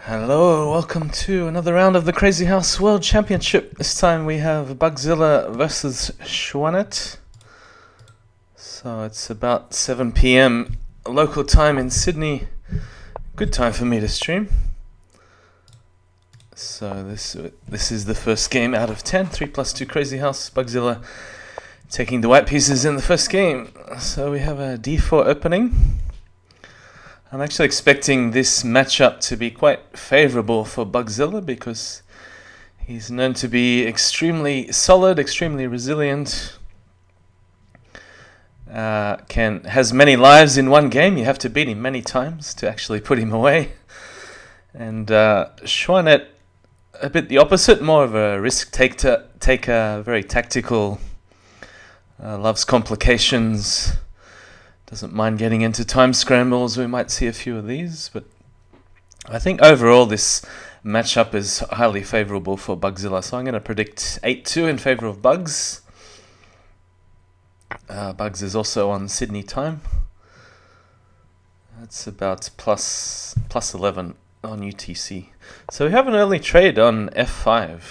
Hello, welcome to another round of the Crazyhouse World Championship. This time we have Bugzilla versus xuanet. So it's about 7 PM local time in Sydney. Good time for me to stream. So this is the first game out of 10. 3+2 Crazyhouse. Bugzilla taking the white pieces in the first game. So we have a d4 opening. I'm actually expecting this matchup to be quite favourable for Bugzilla because he's known to be extremely solid, extremely resilient. Has many lives in one game. You have to beat him many times to actually put him away. And xuanet, a bit the opposite, more of a risk taker, very tactical, loves complications. Doesn't mind getting into time scrambles. We might see a few of these, but I think overall this matchup is highly favourable for Bugzilla. So I'm going to predict 8-2 in favour of Bugs. Bugs is also on Sydney time. That's about plus 11 on UTC. So we have an early trade on F5.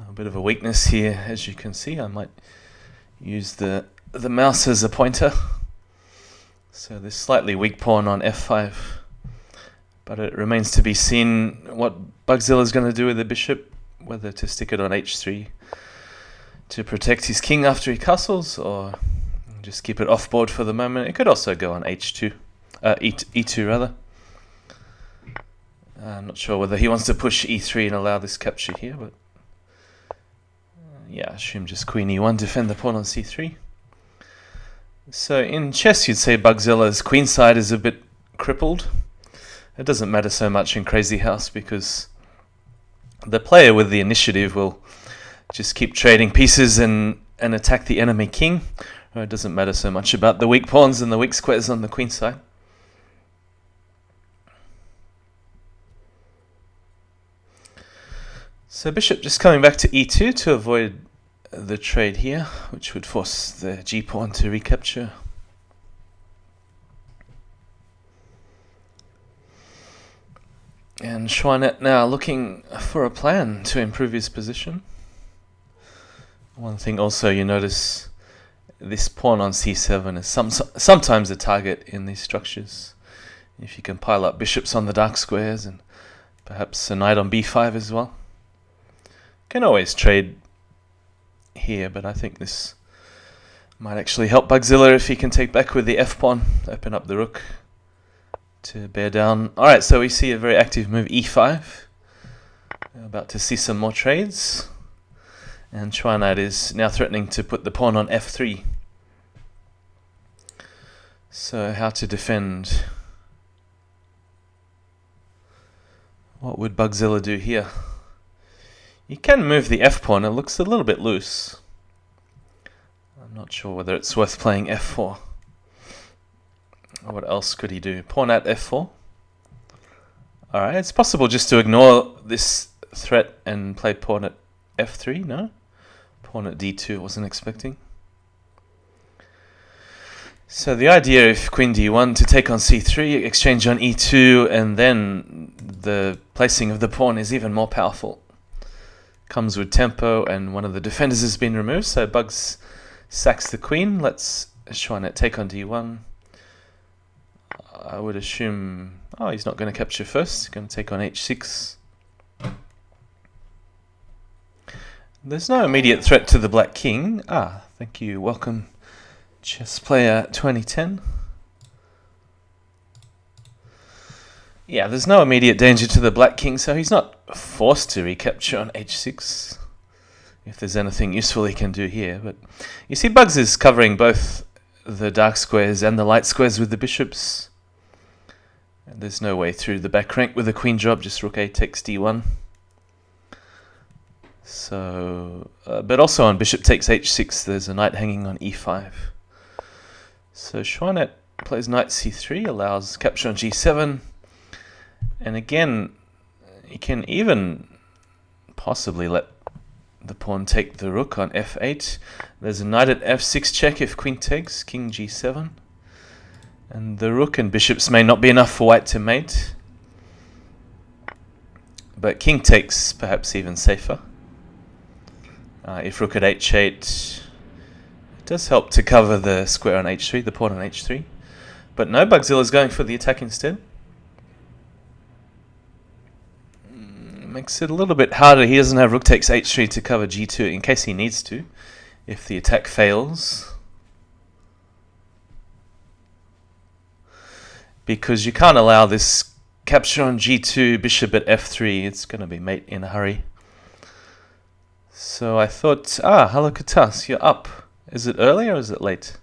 A bit of a weakness here, as you can see. I might use the mouse as a pointer. So this slightly weak pawn on F5, but it remains to be seen what Bugzilla is going to do with the bishop, whether to stick it on H3 to protect his king after he castles, or just keep it off board for the moment. It could also go on E2 rather. I'm not sure whether he wants to push E3 and allow this capture here, but yeah, I assume just Queen E1, defend the pawn on C3. So in chess you'd say Bugzilla's queenside is a bit crippled. It doesn't matter so much in Crazyhouse because the player with the initiative will just keep trading pieces and attack the enemy king. It doesn't matter so much about the weak pawns and the weak squares on the queenside. So bishop just coming back to E2 to avoid the trade here, which would force the g-pawn to recapture. And xuanet now looking for a plan to improve his position. One thing also you notice, this pawn on c7 is sometimes a target in these structures. If you can pile up bishops on the dark squares and perhaps a knight on b5 as well. Can always trade here, but I think this might actually help Bugzilla if he can take back with the f-pawn, open up the rook to bear down. Alright, so we see a very active move, e5. About to see some more trades. And xuanet is now threatening to put the pawn on f3. So how to defend? What would Bugzilla do here? You can move the f-pawn, it looks a little bit loose. I'm not sure whether it's worth playing f4. What else could he do? Pawn at f4. Alright, it's possible just to ignore this threat and play pawn at f3, no? Pawn at d2, wasn't expecting. So the idea, if queen d1 to take on c3, exchange on e2, and then the placing of the pawn is even more powerful. Comes with tempo, and one of the defenders has been removed, so Bugs sacks the queen. Let's xuanet take on d1. I would assume... oh, he's not going to capture first. He's going to take on h6. There's no immediate threat to the black king. Ah, thank you. Welcome, chess player 2010. Yeah, there's no immediate danger to the black king, so he's not forced to recapture on h6. If there's anything useful he can do here. But you see Bugs is covering both the dark squares and the light squares with the bishops. And there's no way through the back rank with a queen drop, just rook a takes d1. So, but also on bishop takes h6, there's a knight hanging on e5. So xuanet plays knight c3, allows capture on g7. And again, you can even possibly let the pawn take the rook on f8. There's a knight at f6 check if queen takes, king g7. And the rook and bishops may not be enough for white to mate. but king takes perhaps even safer. If rook at h8, it does help to cover the square on h3, the pawn on h3. But no, Bugzilla is going for the attack instead. Makes it a little bit harder. He doesn't have rook takes h3 to cover g2 in case he needs to, if the attack fails. Because you can't allow this capture on g2, bishop at f3. It's going to be mate in a hurry. So I thought, hello Katas, you're up. Is it early or is it late?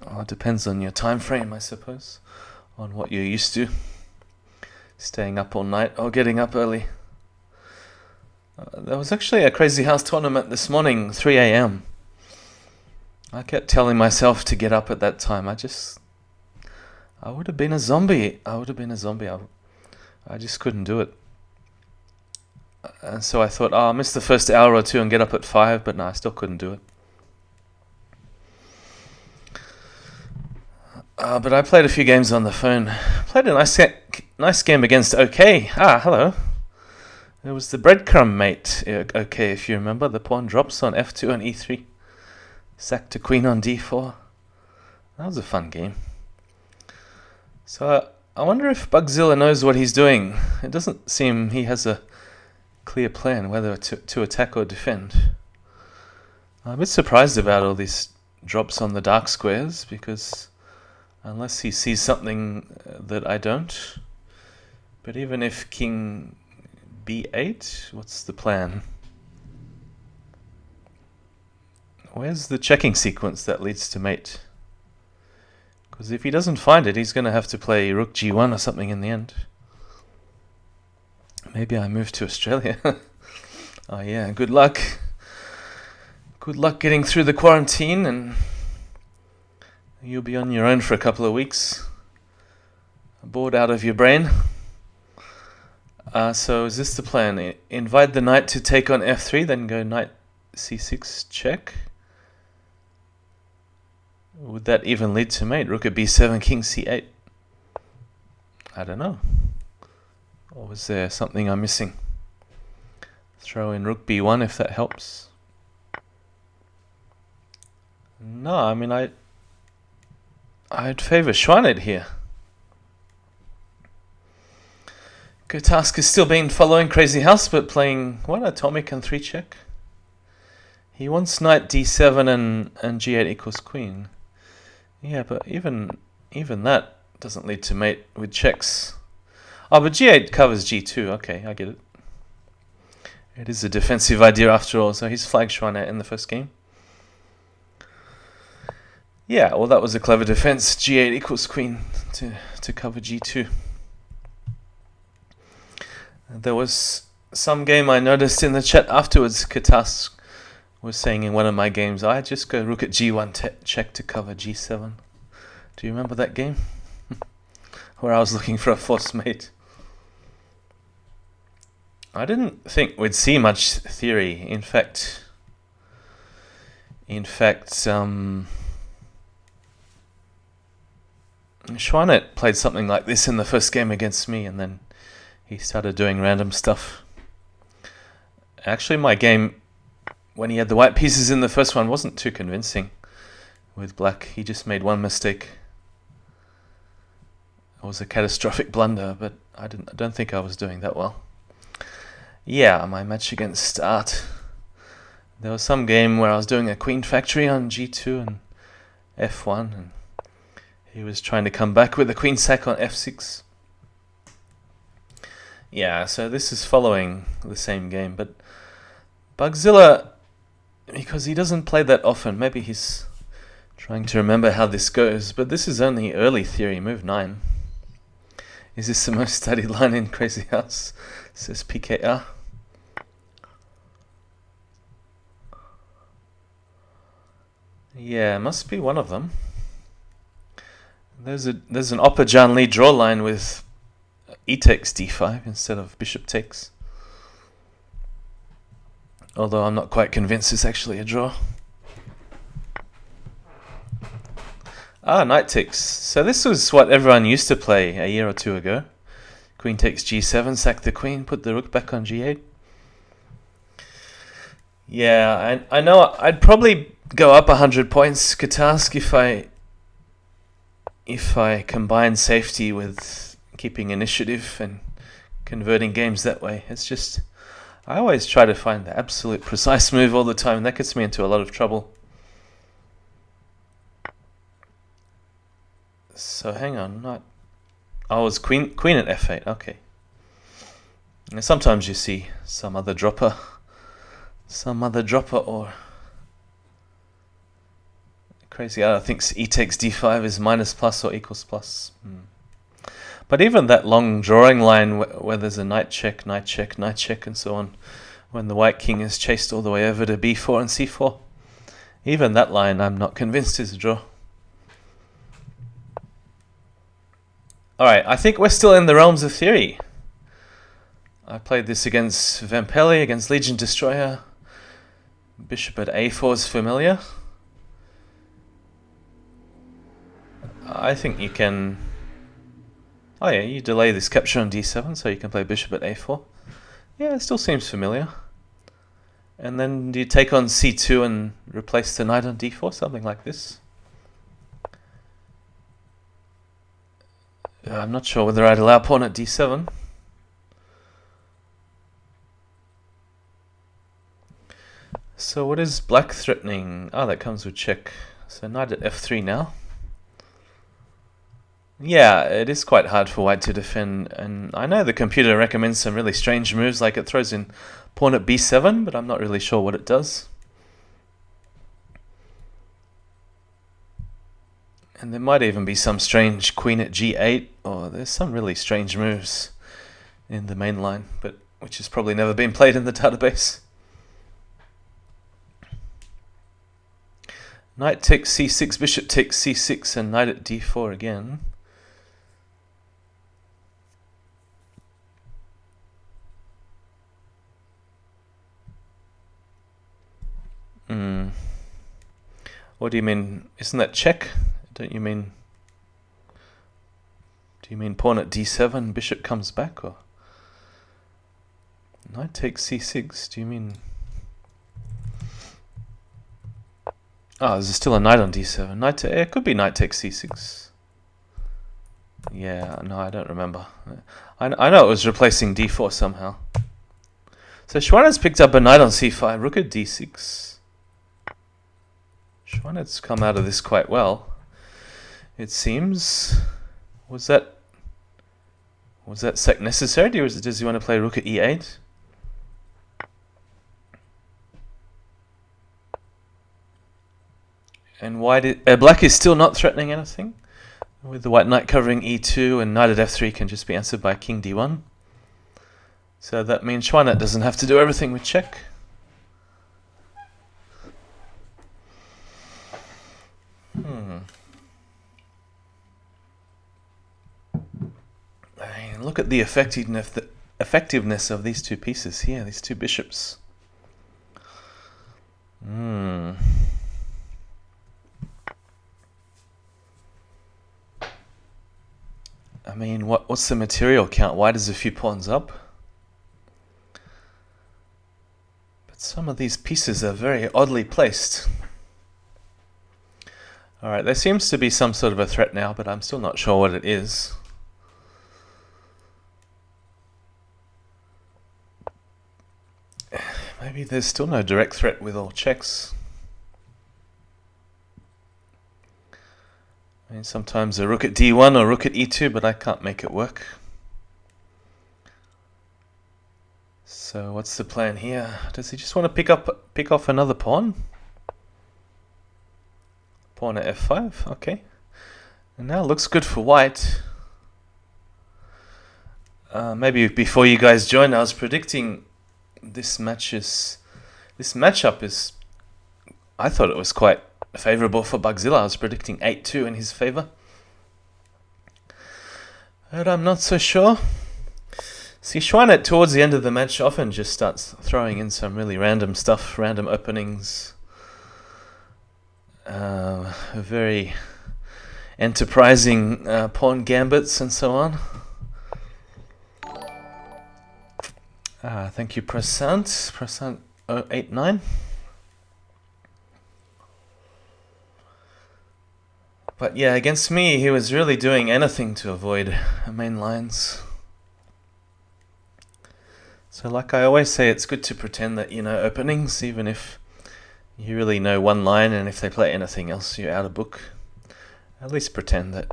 Oh, it depends on your time frame, I suppose, on what you're used to. Staying up all night or getting up early. There was actually a Crazyhouse tournament this morning, 3 a.m. I kept telling myself to get up at that time. I would have been a zombie. I just couldn't do it. And so I thought, I'll miss the first hour or two and get up at 5, but no, I still couldn't do it. But I played a few games on the phone. Played a nice game against OK. Hello. It was the breadcrumb mate, OK, if you remember. The pawn drops on f2 and e3. Sack to queen on d4. That was a fun game. So I wonder if Bugzilla knows what he's doing. It doesn't seem he has a clear plan whether to attack or defend. I'm a bit surprised about all these drops on the dark squares, because unless he sees something that I don't. But even if king b8, what's the plan? Where's the checking sequence that leads to mate? Because if he doesn't find it, he's going to have to play rook g1 or something in the end. Maybe I move to Australia. Oh yeah, good luck. Good luck getting through the quarantine, and you'll be on your own for a couple of weeks. Bored out of your brain. So is this the plan? Invite the knight to take on f3, then go knight c6 check. Would that even lead to mate? Rook at b7, king c8. I don't know. Or was there something I'm missing? Throw in rook b1 if that helps. No, I mean I'd favour xuanet here. Gotask has still been following Crazyhouse, but playing atomic and 3 check. He wants knight d7 and g8 equals queen. Yeah, but even that doesn't lead to mate with checks. Oh, but g8 covers g2. Okay, I get it. It is a defensive idea after all, so he's flagged xuanet in the first game. Yeah, well, that was a clever defense. g8 equals queen to cover g2. There was some game I noticed in the chat afterwards. Katas was saying in one of my games, I just go rook at g1 check to cover g7. Do you remember that game? Where I was looking for a forced mate. I didn't think we'd see much theory. In fact, xuanet played something like this in the first game against me, and then he started doing random stuff. Actually, my game, when he had the white pieces in the first one, wasn't too convincing with black. He just made one mistake. It was a catastrophic blunder, but I don't think I was doing that well. Yeah, my match against Art. There was some game where I was doing a queen factory on g2 and f1, and he was trying to come back with a queen sack on f6. Yeah, so this is following the same game, but Bugzilla, because he doesn't play that often, maybe he's trying to remember how this goes, but this is only early theory, move 9. Is this the most studied line in Crazyhouse? Says PKR. Yeah, must be one of them. There's an Oppajan Lee draw line with e takes d5 instead of bishop takes. Although I'm not quite convinced it's actually a draw. Knight takes. So this was what everyone used to play a year or two ago. Queen takes g7, sack the queen, put the rook back on g8. Yeah, I know I'd probably go up 100 points, Katask, if I combine safety with keeping initiative and converting games that way. It's just, I always try to find the absolute precise move all the time, and that gets me into a lot of trouble. So hang on, oh, it was queen at f8, okay. And sometimes you see some other dropper or crazy. I think e takes d5 is minus plus or equals plus. But even that long drawing line where there's a knight check, knight check, knight check, and so on, when the white king is chased all the way over to b4 and c4, even that line I'm not convinced is a draw. Alright, I think we're still in the realms of theory. I played this against Vampelli, against Legion Destroyer. Bishop at a4 is familiar. I think you can... Oh yeah, you delay this capture on d7, so you can play bishop at a4. Yeah, it still seems familiar. And then you take on c2 and replace the knight on d4, something like this. I'm not sure whether I'd allow pawn at d7. So what is black threatening? Oh, that comes with check. So knight at f3 now. Yeah, it is quite hard for white to defend, and I know the computer recommends some really strange moves, like it throws in pawn at b7, but I'm not really sure what it does. And there might even be some strange queen at g8, or there's some really strange moves in the main line, but which has probably never been played in the database. Knight takes c6, bishop takes c6, and knight at d4 again. What do you mean? Isn't that check? Don't you mean... Do you mean pawn at d7, bishop comes back, or... Knight takes c6, do you mean... Oh, there's still a knight on d7. It could be knight takes c6. Yeah, no, I don't remember. I know it was replacing d4 somehow. So xuanet's picked up a knight on c5, rook at d6. xuanet's come out of this quite well, it seems. Was that sack necessary? Does he want to play rook at e8? And why did black is still not threatening anything, with the white knight covering e2, and knight at f3 can just be answered by king d1. So that means xuanet doesn't have to do everything with check. I mean, look at the effectiveness of these two pieces here, these two bishops. I mean, what's the material count? White is a few pawns up. But some of these pieces are very oddly placed. Alright, there seems to be some sort of a threat now, but I'm still not sure what it is. Maybe there's still no direct threat with all checks. I mean, sometimes a rook at d1 or rook at e2, but I can't make it work. So what's the plan here? Does he just want to pick off another pawn? Pawn at f5, okay. And now it looks good for white. Maybe before you guys joined, I was predicting this matchup is... I thought it was quite favorable for Bugzilla. I was predicting 8-2 in his favor. But I'm not so sure. See, xuanet towards the end of the match often just starts throwing in some really random stuff, random openings. Very enterprising pawn gambits and so on. Thank you, Prasant 089. But yeah, against me, he was really doing anything to avoid main lines. So like I always say, it's good to pretend that you know openings, even if you really know one line, and if they play anything else, you're out of book. At least pretend that.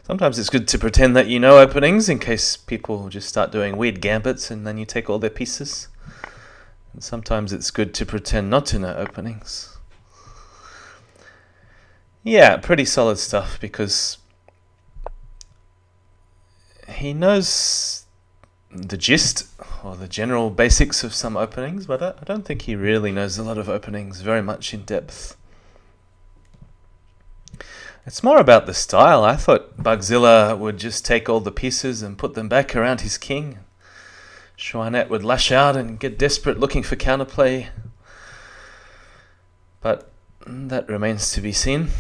Sometimes it's good to pretend that you know openings in case people just start doing weird gambits and then you take all their pieces. And sometimes it's good to pretend not to know openings. Yeah, pretty solid stuff because he knows the gist or the general basics of some openings, but I don't think he really knows a lot of openings very much in depth. It's more about the style. I thought Bugzilla would just take all the pieces and put them back around his king. Xuanet would lash out and get desperate looking for counterplay. But that remains to be seen.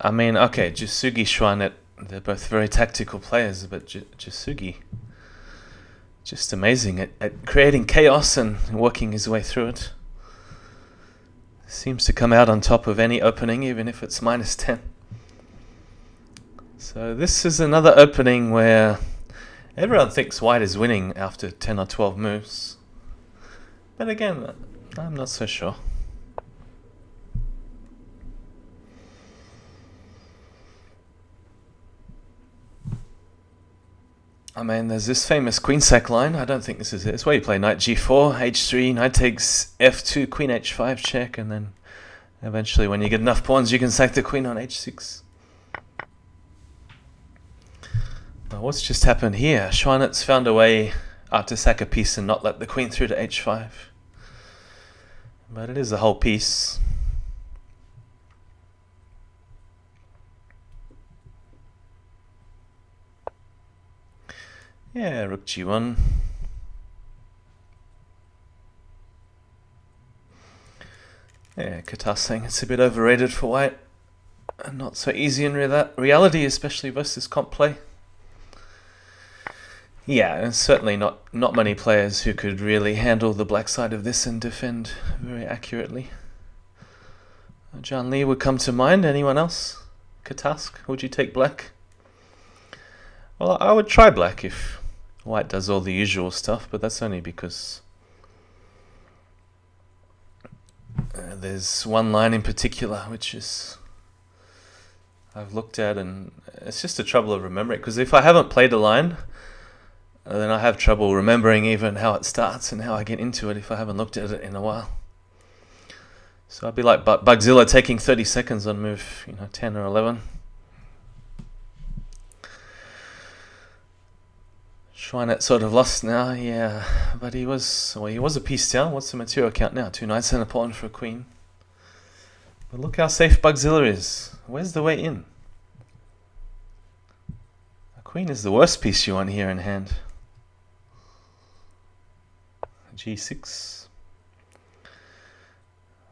I mean, okay, Jisugi, Xuanet, they're both very tactical players, but Jisugi, just amazing at creating chaos and working his way through it. Seems to come out on top of any opening, even if it's -10. So this is another opening where everyone thinks white is winning after 10 or 12 moves. But again, I'm not so sure. I mean, there's this famous queen sack line. I don't think this is it. It's where you play knight g4, h3, knight takes f2, queen h5 check, and then eventually when you get enough pawns you can sack the queen on h6. Now what's just happened here? Xuanet's found a way to sack a piece and not let the queen through to h5. But it is a whole piece. Yeah, rook g1. Yeah, Qatar's saying it's a bit overrated for white. And not so easy in reality, especially versus comp play. Yeah, and certainly not many players who could really handle the black side of this and defend very accurately. John Lee would come to mind. Anyone else? Katask, would you take black? Well, I would try black if white does all the usual stuff, but that's only because there's one line in particular which is I've looked at, and it's just a trouble of remembering, because if I haven't played a line, then I have trouble remembering even how it starts and how I get into it if I haven't looked at it in a while. So I'd be like Bugzilla taking 30 seconds on move 10 or 11. Xuanet sort of lost now, yeah, but he was a piece down. What's the material count now? 2 knights and a pawn for a queen. But look how safe Bugzilla is. Where's the way in? A queen is the worst piece you want here in hand. G6.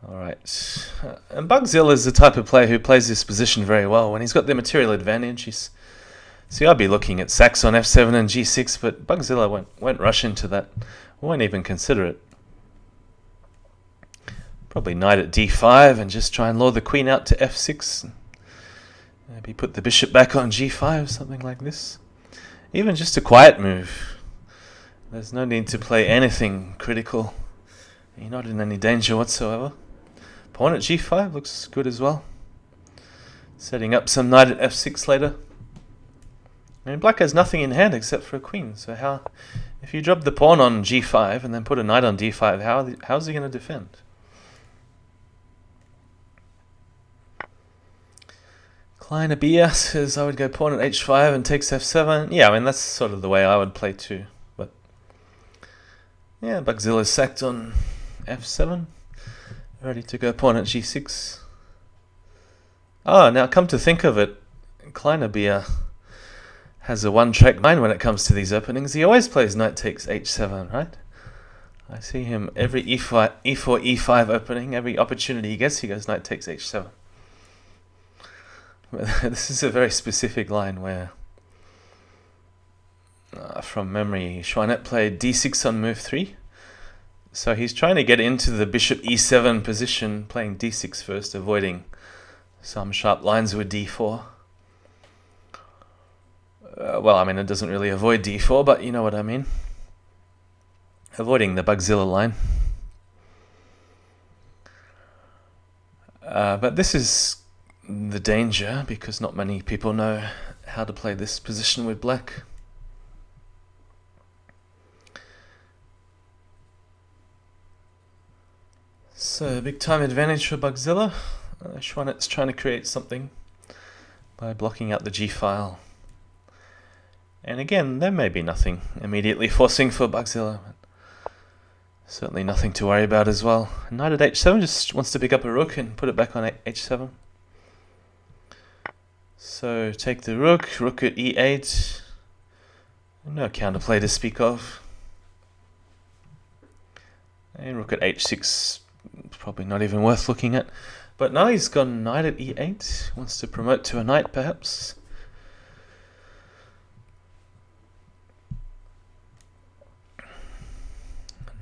Alright. And Bugzilla is the type of player who plays this position very well. When he's got the material advantage, see, I'd be looking at sacks on f7 and g6, but Bugzilla won't rush into that. Won't even consider it. Probably knight at d5 and just try and lure the queen out to f6. Maybe put the bishop back on g5, something like this. Even just a quiet move. There's no need to play anything critical. You're not in any danger whatsoever. Pawn at g5 looks good as well. Setting up some knight at f6 later. I mean, black has nothing in hand except for a queen, so how, if you drop the pawn on g5 and then put a knight on d5, how's he going to defend? Kleiner Bia says I would go pawn at h5 and takes f7. Yeah, I mean, that's sort of the way I would play too. But yeah, Bugzilla's sacked on f7. Ready to go pawn at g6. Oh, now come to think of it, Kleiner Bia has a one-track mind when it comes to these openings. He always plays knight takes h7, right? I see him every e4, e5 opening, every opportunity he gets, he goes knight takes h7. This is a very specific line where, from memory, xuanet played d6 on move 3. So he's trying to get into the bishop e7 position, playing d6 first, avoiding some sharp lines with d4. Well, I mean, it doesn't really avoid d4, but you know what I mean. Avoiding the Bugzilla line. But this is the danger, because not many people know how to play this position with black. So, big time advantage for Bugzilla. xuanet's trying to create something by blocking out the G file. And again, there may be nothing immediately forcing for Bugzilla. Certainly nothing to worry about as well. Knight at h7 just wants to pick up a rook and put it back on h7. So take the rook, rook at e8. No counterplay to speak of. And rook at h6, probably not even worth looking at. But now he's gone knight at e8, wants to promote to a knight perhaps.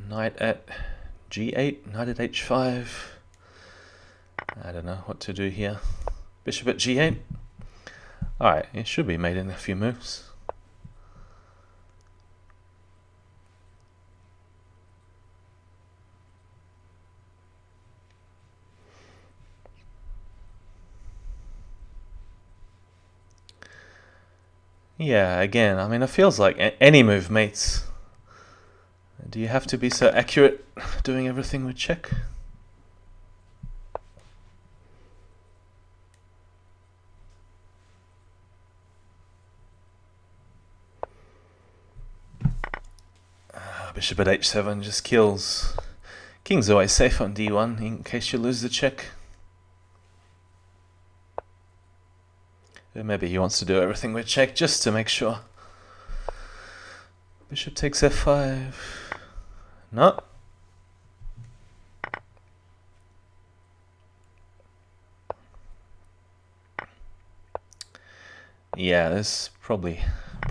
Knight at g8, knight at h5. I don't know what to do here. Bishop at g8. Alright, it should be made in a few moves. Yeah, again, I mean, it feels like any move mates. Do you have to be so accurate doing everything with check? Bishop at h7 just kills. King's always safe on d1 in case you lose the check. Maybe he wants to do everything with check just to make sure. Bishop takes f5. No. Yeah, there's probably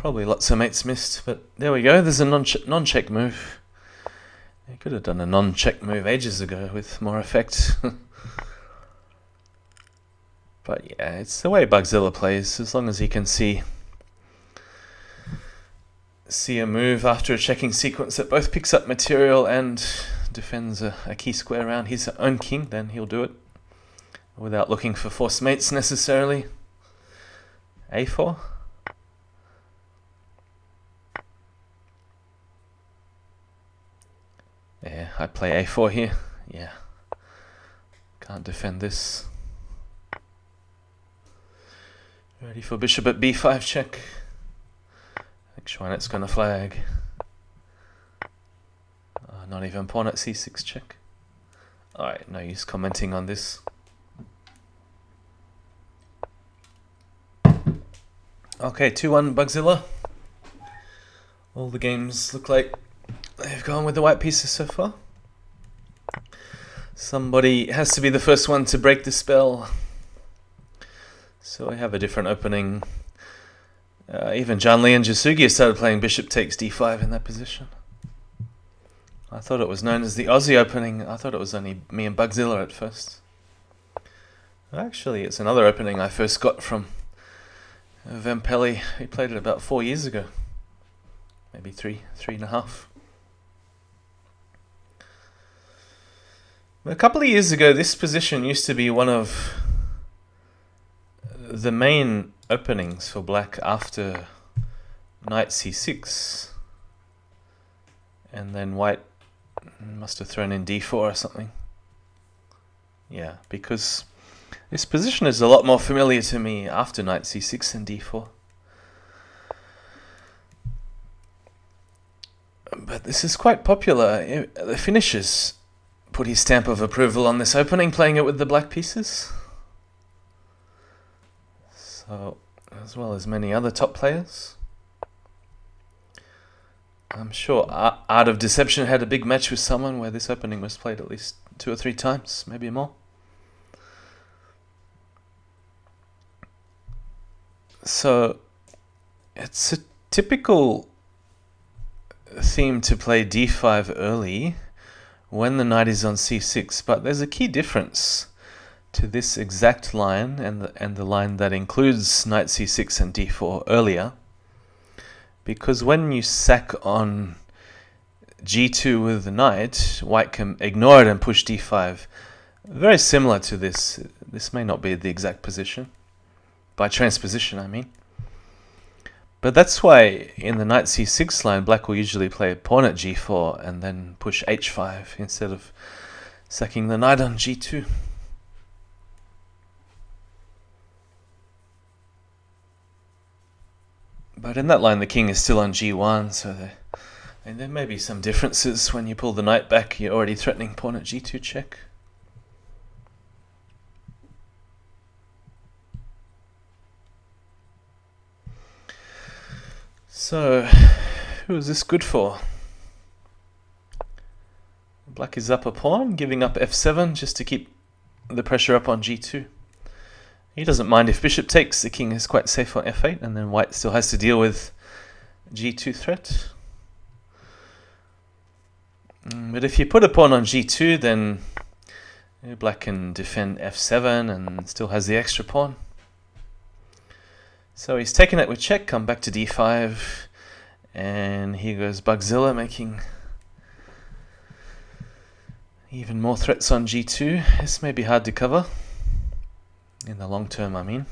lots of mates missed, but there we go. There's a non-check move. You could have done a non-check move ages ago with more effect. But yeah, it's the way Bugzilla plays. As long as he can see a move after a checking sequence that both picks up material and defends a key square around his own king, then he'll do it without looking for forced mates necessarily. a4. Yeah, I play a4 here. Yeah, can't defend this. Ready for bishop at b5 check. I think xuanet's gonna flag. Not even pawn at c6 check. Alright, no use commenting on this. Okay, 2-1 Bugzilla. All the games look like they've gone with the white pieces so far. Somebody has to be the first one to break the spell. So I have a different opening. Even Janli and Jasugi started playing bishop takes d5 in that position. I thought it was known as the Aussie opening. I thought it was only me and Bugzilla at first. Actually, it's another opening I first got from Vempelli. He played it about 4 years ago. Maybe three and a half. A couple of years ago, this position used to be one of the main openings for black after knight c6. And then white must have thrown in d4 or something. Yeah, because this position is a lot more familiar to me after knight c6 and d4. But this is quite popular. The finishers put his stamp of approval on this opening, playing it with the black pieces. So, as well as many other top players. I'm sure Art of Deception had a big match with someone where this opening was played at least 2 or 3 times, maybe more. So it's a typical theme to play d5 early when the knight is on c6, but there's a key difference to this exact line and the line that includes knight c6 and d4 earlier, because when you sack on g2 with the knight, white can ignore it and push d5. Very similar to this. This may not be the exact position, by transposition I mean. But that's why in the knight c6 line, black will usually play pawn at g4 and then push h5 instead of sacking the knight on g2. But in that line, the king is still on g1, so there may be some differences. When you pull the knight back, you're already threatening pawn at g2 check. So, who is this good for? Black is up a pawn, giving up f7 just to keep the pressure up on g2. He doesn't mind if bishop takes, the king is quite safe on f8, and then white still has to deal with g2 threat. But if you put a pawn on g2, then black can defend f7 and still has the extra pawn. So he's taken it with check, come back to d5, and here goes Bugzilla making even more threats on g2. This may be hard to cover. In the long term, I mean.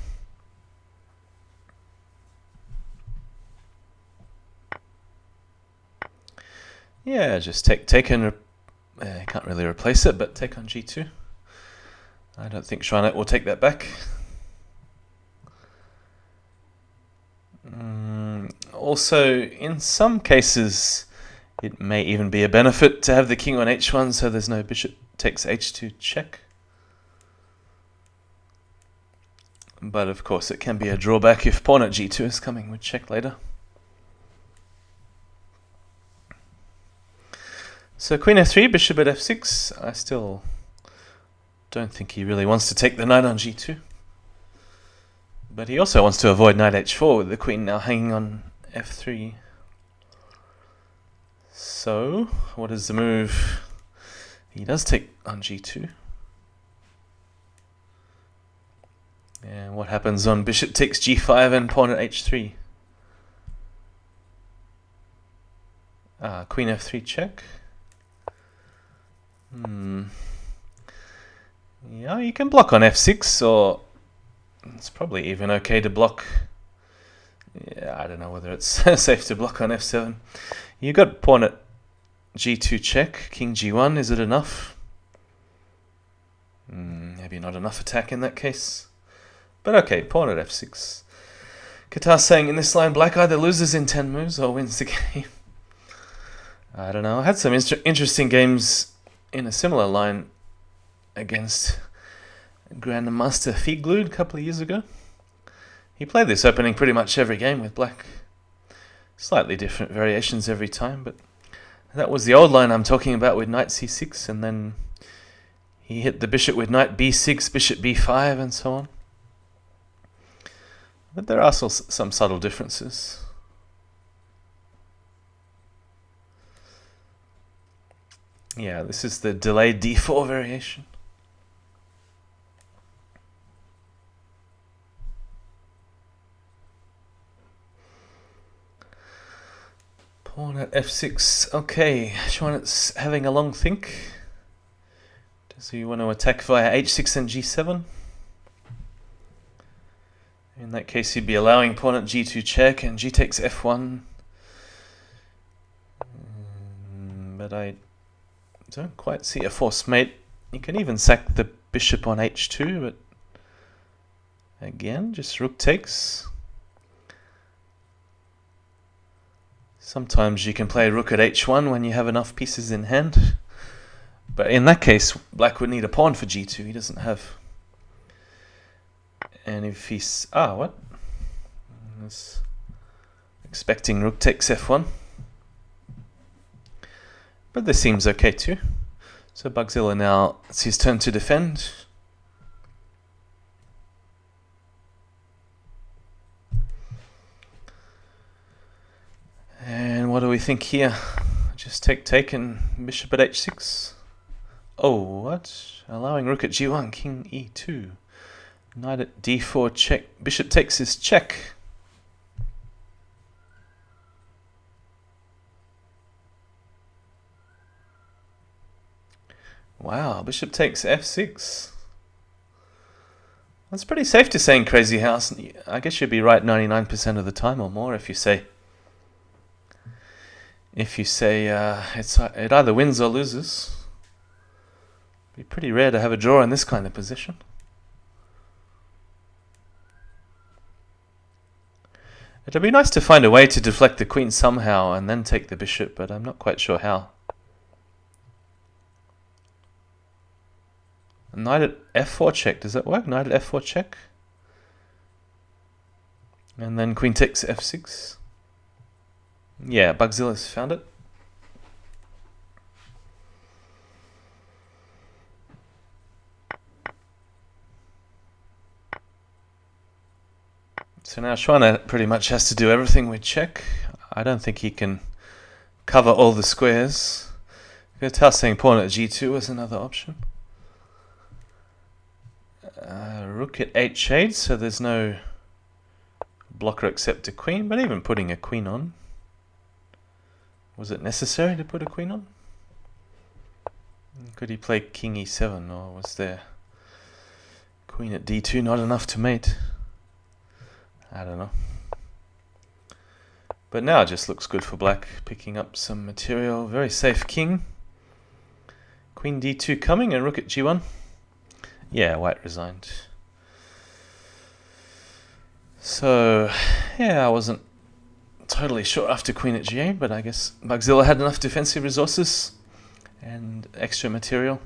Yeah, just take and can't really replace it, but take on g2. I don't think xuanet will take that back. Also, in some cases, it may even be a benefit to have the king on h1, so there's no bishop takes h2 check. But of course it can be a drawback if pawn at g2 is coming with check later. So queen f3, bishop at f6. I still don't think he really wants to take the knight on g2. But he also wants to avoid knight h4 with the queen now hanging on f3. So, what is the move? He does take on g2. And what happens on bishop takes g5 and pawn at h3? Queen f3 check. Yeah, you can block on f6, or it's probably even okay to block. Yeah, I don't know whether it's safe to block on f7. You got pawn at g2 check, king g1. Is it enough? Maybe not enough attack in that case. But okay, pawn at f6. Qatar's saying in this line, black either loses in 10 moves or wins the game. I don't know. I had some interesting games in a similar line against Grandmaster Figlude a couple of years ago. He played this opening pretty much every game with black. Slightly different variations every time, but that was the old line I'm talking about with knight c6, and then he hit the bishop with knight b6, bishop b5, and so on. But there are also some subtle differences. Yeah, this is the delayed d4 variation. Pawn at f6. Okay, xuanet's having a long think. Does he want to attack via h6 and g7? In that case, he'd be allowing pawn at g2 check and g takes f1. But I don't quite see a forced mate. You can even sack the bishop on h2, but again, just rook takes. Sometimes you can play rook at h1 when you have enough pieces in hand. But in that case, black would need a pawn for g2. He doesn't have. And if he's... what? I was expecting rook takes f1. But this seems okay too. So Bugzilla now, it's his turn to defend. what do we think here? Just take and bishop at h6. Oh, what? Allowing rook at g1, king e2. Knight at d4 check. Bishop takes is check. Wow, bishop takes f6. That's pretty safe to say in Crazyhouse. I guess you'd be right 99% of the time or more if you say it either wins or loses. It'd be pretty rare to have a draw in this kind of position. It'd be nice to find a way to deflect the queen somehow and then take the bishop, but I'm not quite sure how. Knight at f4 check, does that work? Knight at f4 check. And then queen takes f6. Yeah, Bugzilla's found it. So now xuanet pretty much has to do everything with check. I don't think he can cover all the squares. Saying pawn at g2 was another option. Rook at h8, so there's no blocker except a queen, but even putting a queen on. Was it necessary to put a queen on? Could he play king e7, or was there queen at d2 not enough to mate? I don't know. But now it just looks good for black, picking up some material. Very safe king. Queen d2 coming and rook at g1. Yeah, white resigned. So, yeah, I wasn't totally sure after queen at g8, but I guess Bugzilla had enough defensive resources and extra material.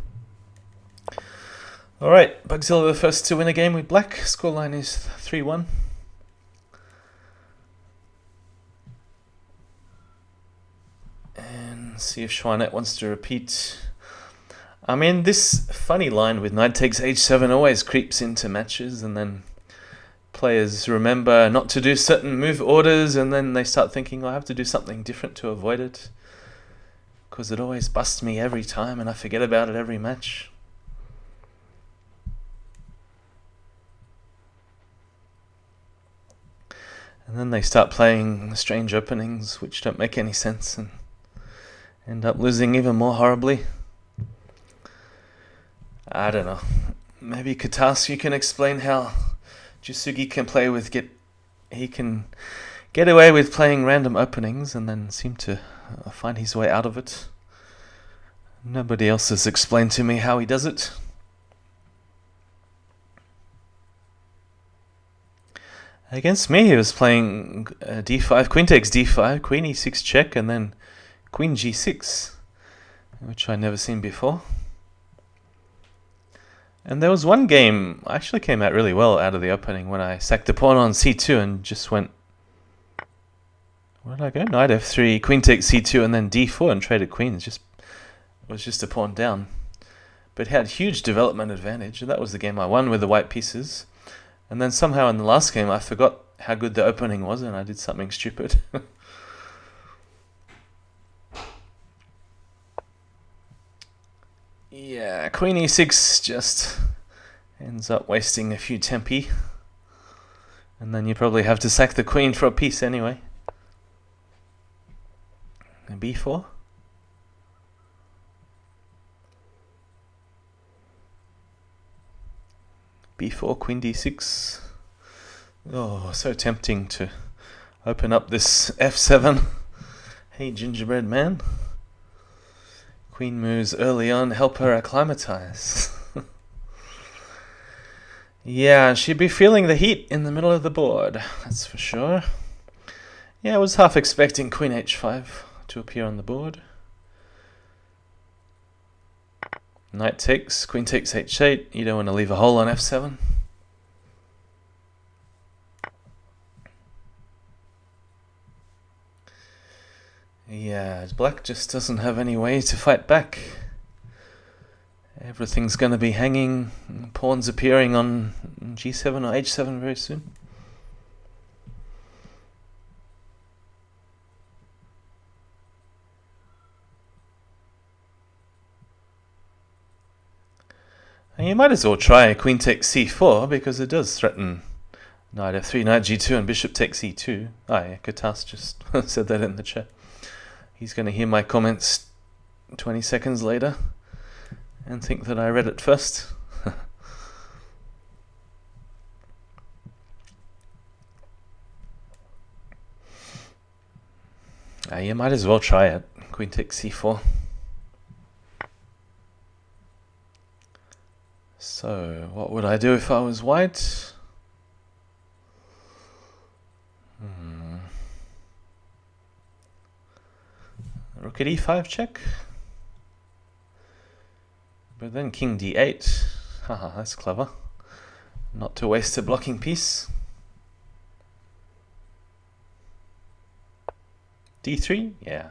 Alright, Bugzilla the first to win a game with black. Scoreline is 3-1. And see if xuanet wants to repeat. I mean, this funny line with knight takes h7 always creeps into matches, and then players remember not to do certain move orders, and then they start thinking, I have to do something different to avoid it, because it always busts me every time and I forget about it every match. And then they start playing strange openings which don't make any sense and end up losing even more horribly. I don't know. Maybe Katarski can explain how Jisugi can play with he can get away with playing random openings and then seem to find his way out of it. Nobody else has explained to me how he does it. Against me, he was playing d5, queen takes d5, queen e6 check, and then queen g6, which I'd never seen before. And there was one game I actually came out really well out of the opening when I sacked a pawn on c2 and just went, where did I go? Knight f3, queen takes c2, and then d4 and traded queens. It was just a pawn down. But had huge development advantage, and that was the game I won with the white pieces. And then somehow in the last game I forgot how good the opening was and I did something stupid. Yeah, queen e6 just ends up wasting a few tempi. And then you probably have to sack the queen for a piece anyway. And b4. b4, queen d6. Oh, so tempting to open up this f7. Hey, gingerbread man. Queen moves early on, help her acclimatize. Yeah, she'd be feeling the heat in the middle of the board, that's for sure. Yeah, I was half expecting queen h5 to appear on the board. Knight takes, queen takes h8. You don't want to leave a hole on f7. Yeah, black just doesn't have any way to fight back. Everything's going to be hanging, pawns appearing on g7 or h7 very soon. And you might as well try queen takes c4 because it does threaten knight f3, knight g2, and bishop takes e2. Ah, yeah, Katas just said that in the chat. He's going to hear my comments 20 seconds later and think that I read it first. You might as well try it. Queen takes c4. So, what would I do if I was white? Rook at e5 check. But then king d8. Haha, that's clever. Not to waste a blocking piece. d3? Yeah.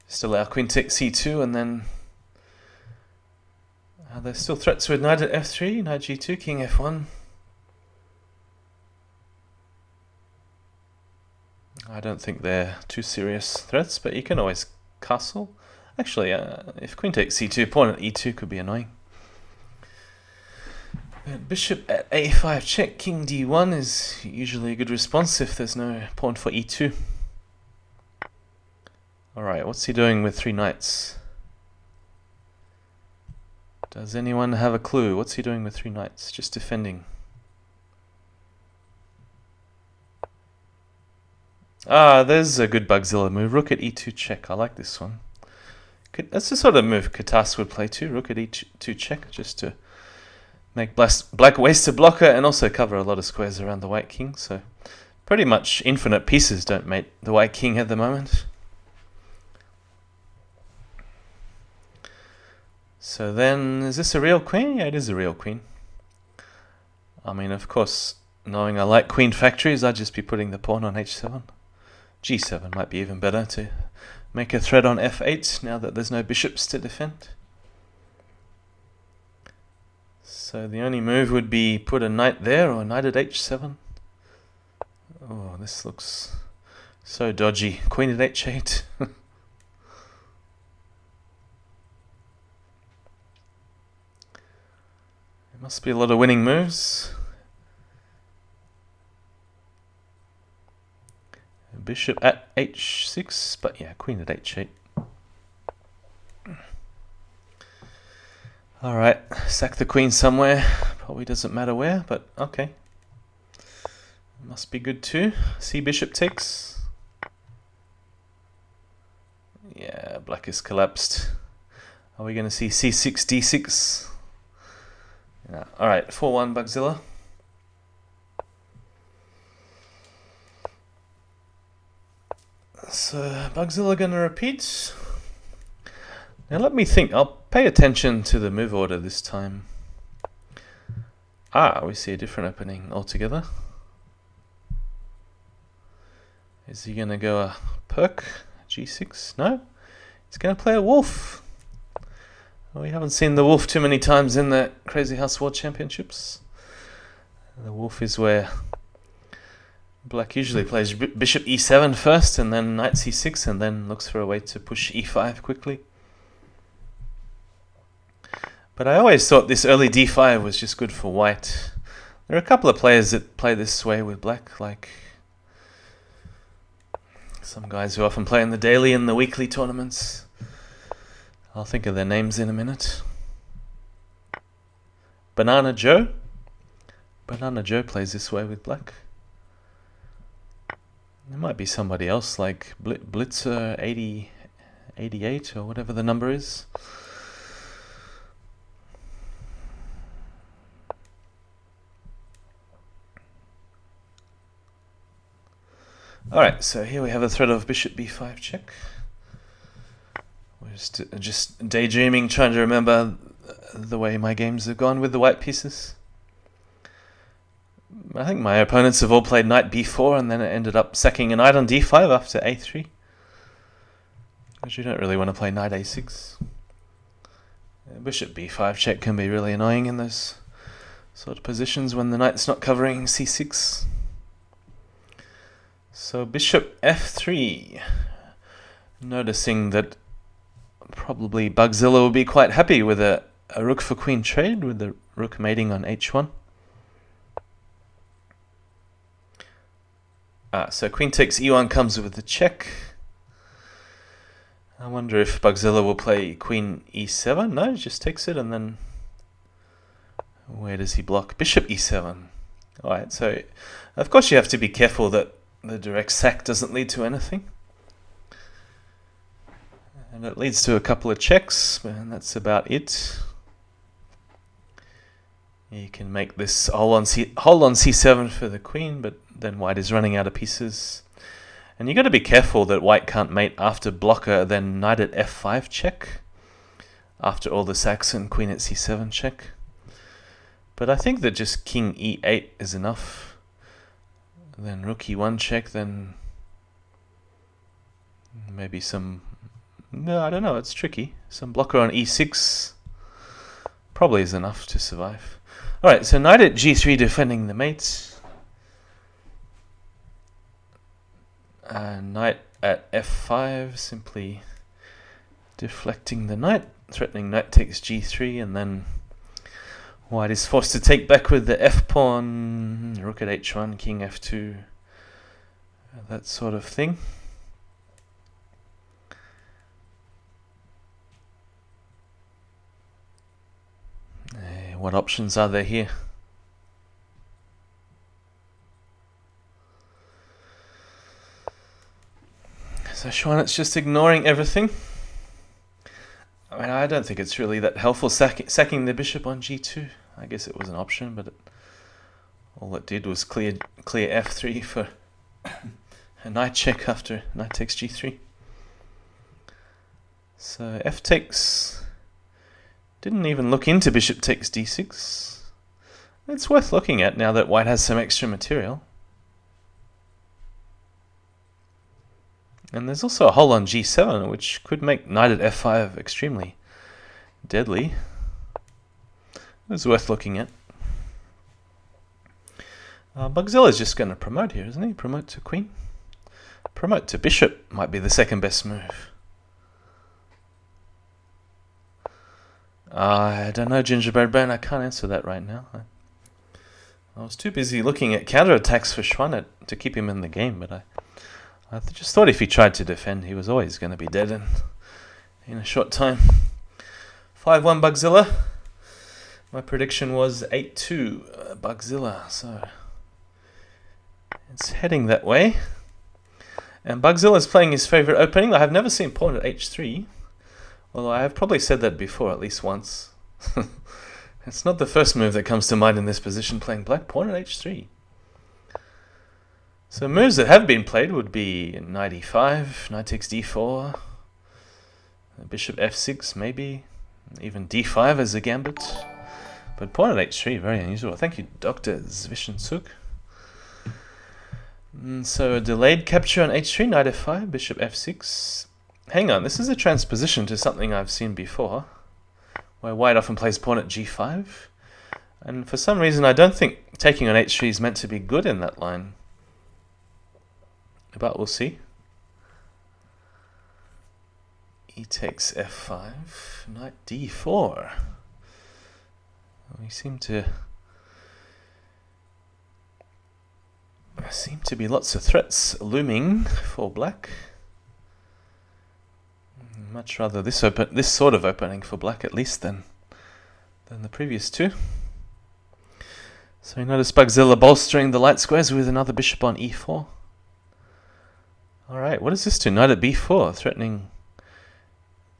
Just allow queen takes c2 and then... there's still threats with knight at f3, knight g2, king f1. I don't think they're too serious threats, but you can always castle. Actually, if queen takes c2, pawn at e2 could be annoying. Bishop at a5 check, king d1 is usually a good response if there's no pawn for e2. Alright, what's he doing with 3 knights? Does anyone have a clue? What's he doing with 3 knights? Just defending. Ah, there's a good Bugzilla move. Rook at e2 check. I like this one. That's the sort of move Katas would play too. Rook at e2 check, just to make black waste a blocker and also cover a lot of squares around the white king. So pretty much infinite pieces don't mate the white king at the moment. So then, is this a real queen? Yeah, it is a real queen. I mean, of course, knowing I like queen factories, I'd just be putting the pawn on h7. g7 might be even better to make a threat on f8 now that there's no bishops to defend. So the only move would be put a knight there or knight at h7. Oh, this looks so dodgy. Queen at h8. Must be a lot of winning moves. Bishop at h6, but yeah, queen at h8. Alright, sack the queen somewhere. Probably doesn't matter where, but okay. Must be good too. C bishop takes. Yeah, black is collapsed. Are we going to see c6, d6? Yeah. Alright, 4-1 Bugzilla. So, Bugzilla going to repeat. Now let me think. I'll pay attention to the move order this time. Ah, we see a different opening altogether. Is he going to go a perk? G6? No? He's going to play a wolf. We haven't seen the wolf too many times in the Crazyhouse World Championships. The wolf is where black usually plays bishop e7 first and then knight c6 and then looks for a way to push e5 quickly. But I always thought this early d5 was just good for white. There are a couple of players that play this way with black, like some guys who often play in the daily and the weekly tournaments. I'll think of their names in a minute. Banana Joe. Banana Joe plays this way with black. There might be somebody else like Blitzer 88 or whatever the number is. Alright, so here we have a threat of bishop b5 check. We're just daydreaming, trying to remember the way my games have gone with the white pieces. I think my opponents have all played knight b4 and then it ended up sacking a knight on d5 after a3. Because you don't really want to play knight a6. Bishop b5 check can be really annoying in those sort of positions when the knight's not covering c6. So bishop f3. Noticing that probably Bugzilla will be quite happy with a a rook for queen trade with the rook mating on h1. So queen takes e1 comes with the check. I wonder if Bugzilla will play queen e7. No, just takes it, and then where does he block? Bishop e7. Alright, so of course you have to be careful that the direct sack doesn't lead to anything. And it leads to a couple of checks, and that's about it. You can make this hold on c7 for the queen, but then white is running out of pieces. And you got to be careful that white can't mate after blocker, then knight at f5 check, after all the sacks and queen at c7 check. But I think that just king e8 is enough. Then rook e1 check, then maybe some... No, I don't know, it's tricky. Some blocker on e6 probably is enough to survive. Alright, so knight at g3 defending the mate. Knight at f5, simply deflecting the knight, threatening knight takes g3, and then white is forced to take back with the f-pawn, rook at h1, king f2, that sort of thing. What options are there here? So xuanet's just ignoring everything. I mean, I don't think it's really that helpful sacking the bishop on g2. I guess it was an option, but all it did was clear f3 for a knight check after knight takes g3. So f takes... Didn't even look into bishop takes d6. It's worth looking at now that white has some extra material. And there's also a hold on g7, which could make knight at f5 extremely deadly. It's worth looking at. Bugzilla is just going to promote here, isn't he? Promote to queen. Promote to bishop might be the second best move. I don't know, Gingerbread Man, I can't answer that right now. I was too busy looking at counterattacks for xuanet to keep him in the game, but I just thought if he tried to defend, he was always going to be dead in a short time. 5-1 Bugzilla. My prediction was 8-2 Bugzilla, so it's heading that way. And Bugzilla is playing his favorite opening. I have never seen pawn at h3, although I have probably said that before at least once. It's not the first move that comes to mind in this position, playing black pawn at h3. So moves that have been played would be knight e5, knight takes d4, bishop f6 maybe, even d5 as a gambit. But pawn at h3, very unusual. Thank you, Dr. Zvishansuk. So a delayed capture on h3, knight f5, bishop f6. Hang on, this is a transposition to something I've seen before, where white often plays pawn at g5. And for some reason I don't think taking on h3 is meant to be good in that line. But we'll see. E takes f5, knight d4. We seem to be lots of threats looming for black. Much rather this sort of opening for black at least than the previous two. So you notice Bugzilla bolstering the light squares with another bishop on e4. Alright, what does this do? Knight at b4, threatening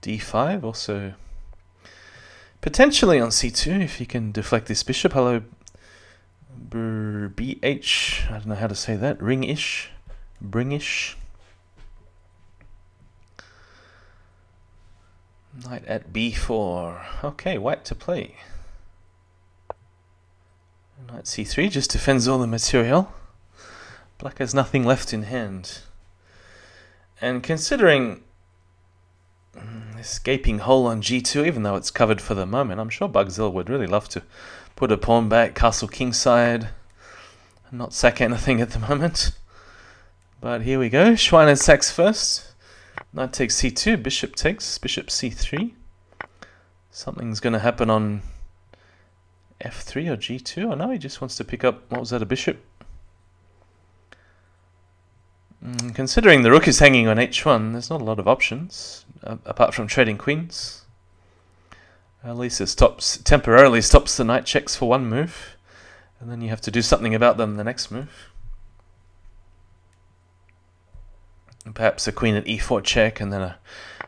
d5, also potentially on c2 if you can deflect this bishop. Hello, bh, I don't know how to say that, ring-ish, bring-ish. Knight at b4, okay, white to play. Knight c3 just defends all the material. Black has nothing left in hand. And considering this gaping hole on g2, even though it's covered for the moment, I'm sure Bugzilla would really love to put a pawn back, castle kingside, and not sack anything at the moment. But here we go, xuanet sacks first. Knight takes c2, bishop takes, bishop c3. Something's going to happen on f3 or g2. Oh no, he just wants to pick up, what was that, a bishop? Considering the rook is hanging on h1, there's not a lot of options, apart from trading queens. At least it temporarily stops the knight checks for one move, and then you have to do something about them the next move. And perhaps a queen at e4 check, and then a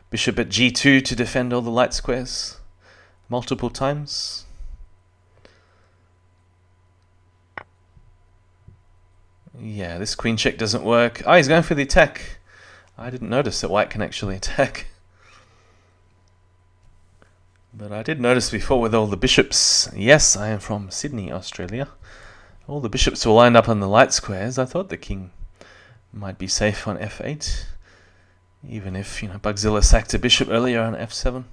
bishop at g2 to defend all the light squares multiple times. Yeah, this queen check doesn't work. Oh, he's going for the attack. I didn't notice that white can actually attack. But I did notice before with all the bishops. Yes, I am from Sydney, Australia. All the bishops were lined up on the light squares. I thought the king might be safe on f8. Even if, Bugzilla sacked a bishop earlier on f7.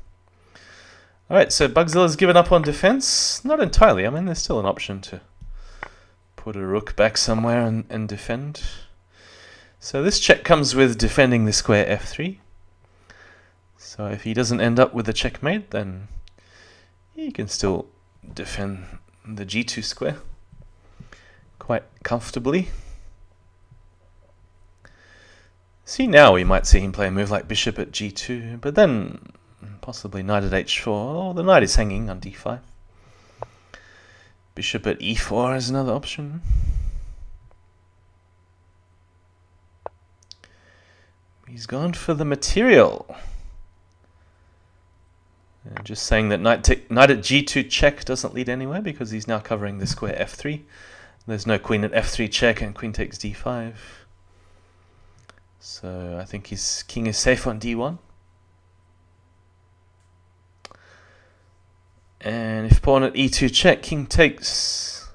Alright, so Bugzilla's given up on defense. Not entirely. I mean, there's still an option to put a rook back somewhere and defend. So this check comes with defending the square f3. So if he doesn't end up with a checkmate, then he can still defend the g2 square quite comfortably. See, now we might see him play a move like bishop at g2, but then possibly knight at h4. Oh, the knight is hanging on d5. Bishop at e4 is another option. He's gone for the material. And just saying that knight at g2 check doesn't lead anywhere because he's now covering the square f3. There's no queen at f3 check and queen takes d5. So I think his king is safe on d1. And if pawn at e2 check, king takes.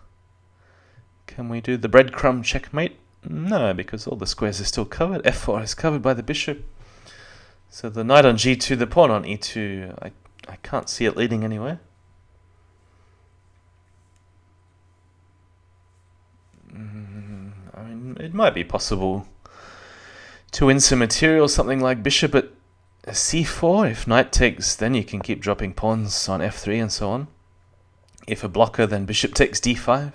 Can we do the breadcrumb checkmate? No, because all the squares are still covered. f4 is covered by the bishop. So the knight on g2, the pawn on e2, I can't see it leading anywhere. I mean, it might be possible to win some material, something like bishop at c4. If knight takes, then you can keep dropping pawns on f3 and so on. If a blocker, then bishop takes d5.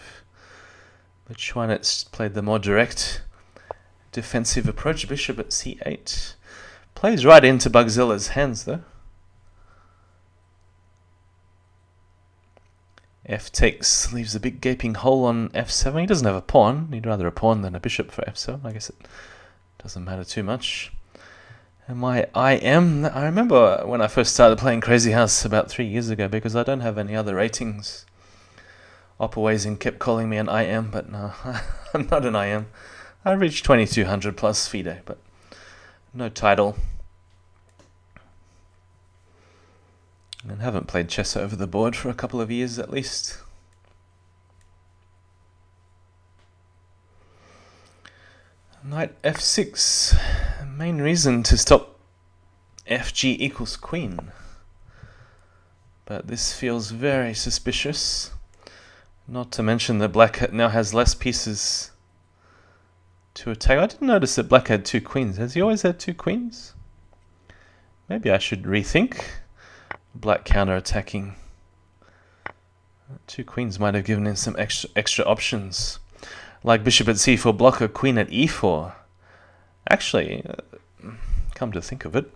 But xuanet's played the more direct defensive approach, bishop at c8. Plays right into Bugzilla's hands though. F takes, leaves a big gaping hole on f7. He doesn't have a pawn. He'd rather a pawn than a bishop for f7. I guess it doesn't matter too much. And my IM, I remember when I first started playing Crazyhouse about 3 years ago, because I don't have any other ratings. Opawazing kept calling me an IM, but no, I'm not an IM. I reached 2200 plus FIDE, but no title. And haven't played chess over the board for a couple of years at least. Knight f6. Main reason to stop fg equals queen. But this feels very suspicious. Not to mention that black now has less pieces to attack. I didn't notice that black had two queens. Has he always had two queens? Maybe I should rethink. Black counter-attacking. Two queens might have given him some extra options. Like bishop at c4 blocker, queen at e4. Actually, come to think of it,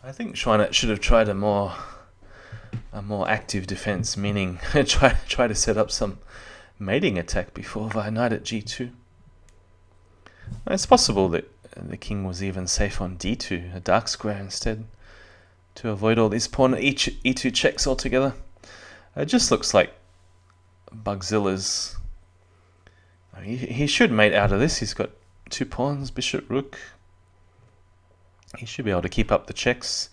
I think xuanet should have tried a more active defense, meaning try to set up some mating attack before via knight at g2. It's possible that the king was even safe on d2, a dark square instead, to avoid all these pawn e2 checks altogether. It just looks like Bugzilla's. He should mate out of this. He's got two pawns, bishop, rook. He should be able to keep up the checks.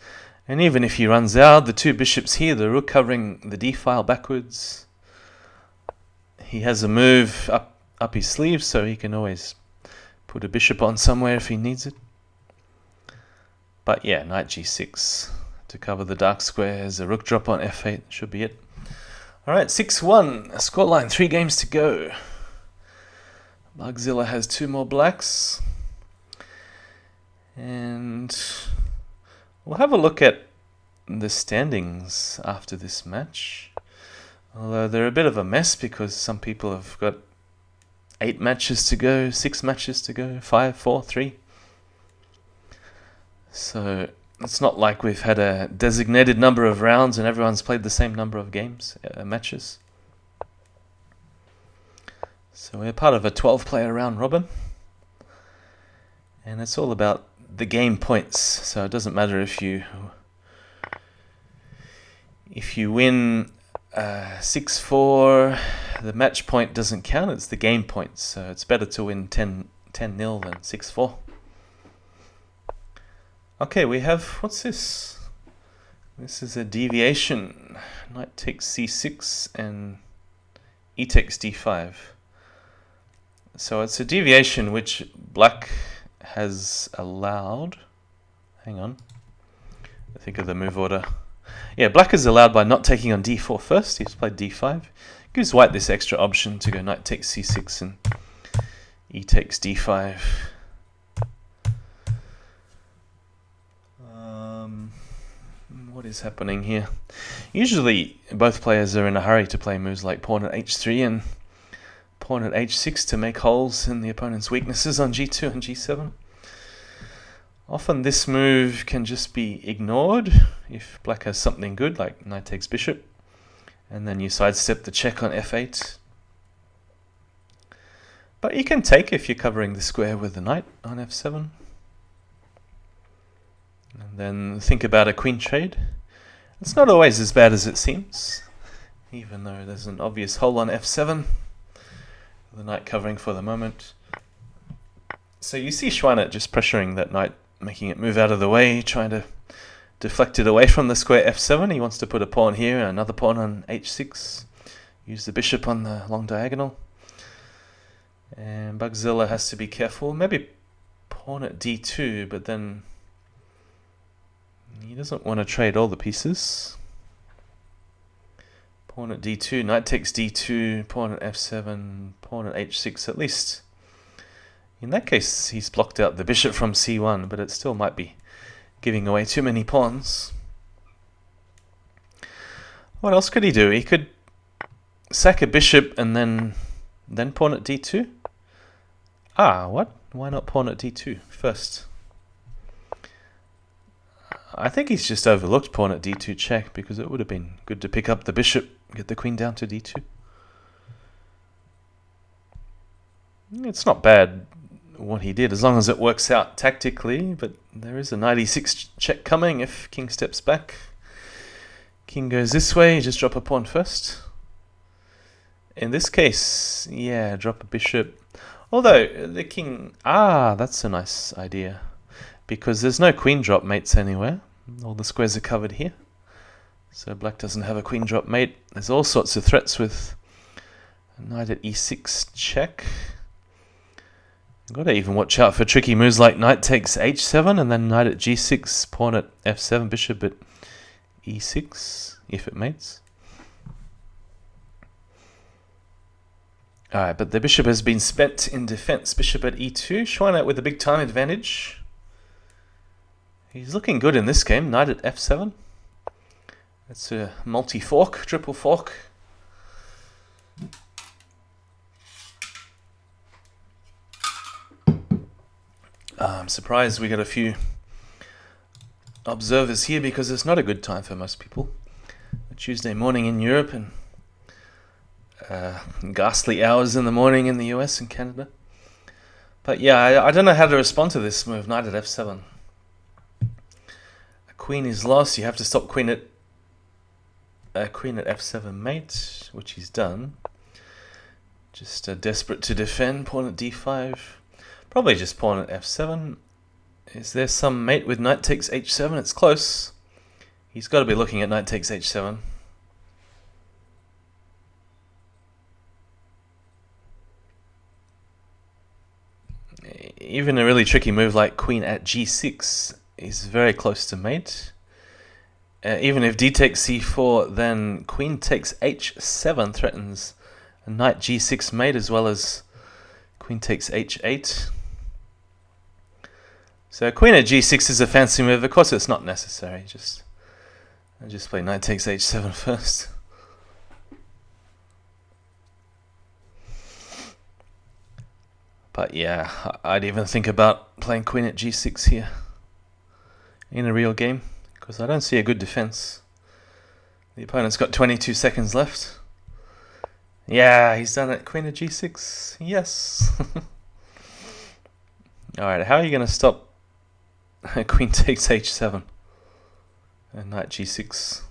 And even if he runs out, the two bishops here, the rook covering the d file backwards. He has a move up his sleeve, so he can always put a bishop on somewhere if he needs it. But yeah, knight g6 to cover the dark squares. A rook drop on f8 should be it. Alright, 6-1. Scoreline, 3 games to go. Bugzilla has 2 more blacks. And we'll have a look at the standings after this match. Although they're a bit of a mess because some people have got 8 matches to go, 6 matches to go, 5, 4, 3. So it's not like we've had a designated number of rounds and everyone's played the same number of games, matches. So we're part of a 12-player round robin. And it's all about the game points. So it doesn't matter if you win 6-4, the match point doesn't count, it's the game points. So it's better to win 10-0 than 6-4. Okay, we have, what's this? This is a deviation. Knight takes c6 and e takes d5. So it's a deviation which black has allowed. Hang on. I think of the move order. Yeah, black is allowed by not taking on d4 first. He's played d5. Gives white this extra option to go knight takes c6 and e takes d5. What is happening here? Usually both players are in a hurry to play moves like pawn at h3 and pawn at h6 to make holes in the opponent's weaknesses on g2 and g7. Often this move can just be ignored if black has something good like knight takes bishop, and then you sidestep the check on f8. But you can take if you're covering the square with the knight on f7. And then think about a queen trade. It's not always as bad as it seems, even though there's an obvious hole on f7. The knight covering for the moment. So you see xuanet just pressuring that knight, making it move out of the way, trying to deflect it away from the square f7. He wants to put a pawn here and another pawn on h6. Use the bishop on the long diagonal. And Bugzilla has to be careful. Maybe pawn at d2, but then he doesn't want to trade all the pieces. Pawn at d2, knight takes d2, pawn at f7, pawn at h6. At least in that case he's blocked out the bishop from c1, but it still might be giving away too many pawns. What else could he do? He could sack a bishop and then pawn at d2. What? Why not pawn at d2 first? I think he's just overlooked pawn at d2 check because it would have been good to pick up the bishop, get the queen down to d2. It's not bad what he did as long as it works out tactically, but there is a knight e6 check coming if king steps back. King goes this way, just drop a pawn first. In this case, yeah, drop a bishop. Although the king, that's a nice idea. Because there's no queen drop mates anywhere. All the squares are covered here. So black doesn't have a queen drop mate. There's all sorts of threats with knight at e6 check. You've got to even watch out for tricky moves like knight takes h7 and then knight at g6, pawn at f7, bishop at e6 if it mates. Alright, but the bishop has been spent in defense. Bishop at e2. xuanet with a big time advantage. He's looking good in this game. Knight at f7. That's a multi-fork, triple fork. I'm surprised we got a few observers here because it's not a good time for most people. A Tuesday morning in Europe and ghastly hours in the morning in the US and Canada. But yeah, I don't know how to respond to this move, knight at f7. Queen is lost. You have to stop queen at f7 mate, which he's done. Just desperate to defend. Pawn at d5. Probably just pawn at f7. Is there some mate with knight takes h7? It's close. He's got to be looking at knight takes h7. Even a really tricky move like queen at g6 is very close to mate. Even if d takes c4, then queen takes h7 threatens a knight g6 mate as well as queen takes h8. So queen at g6 is a fancy move. Of course it's not necessary. Just I just play knight takes h7 first. But yeah, I'd even think about playing queen at g6 here in a real game, because I don't see a good defense. The opponent's got 22 seconds left. Yeah, he's done it. Queen at g6. Yes. Alright, how are you going to stop queen takes h7 and knight g6?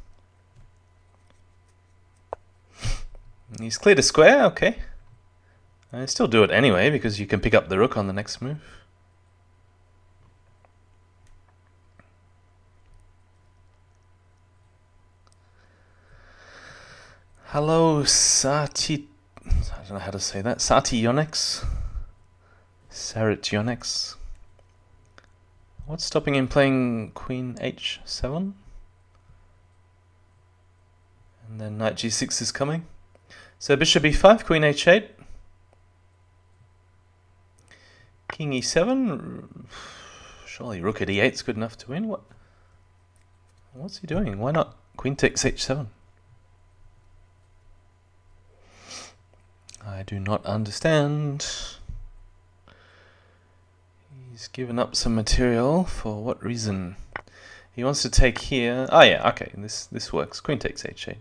He's cleared a square, okay. I still do it anyway, because you can pick up the rook on the next move. Hello, Sati... I don't know how to say that. Sationex? Sarationex? What's stopping him playing queen h7? And then knight g6 is coming. So bishop e5, queen h8. King e7. Surely rook at e8 is good enough to win. What's he doing? Why not queen takes h7? I do not understand. He's given up some material. For what reason? He wants to take here. Oh yeah, okay, this works. Queen takes h8.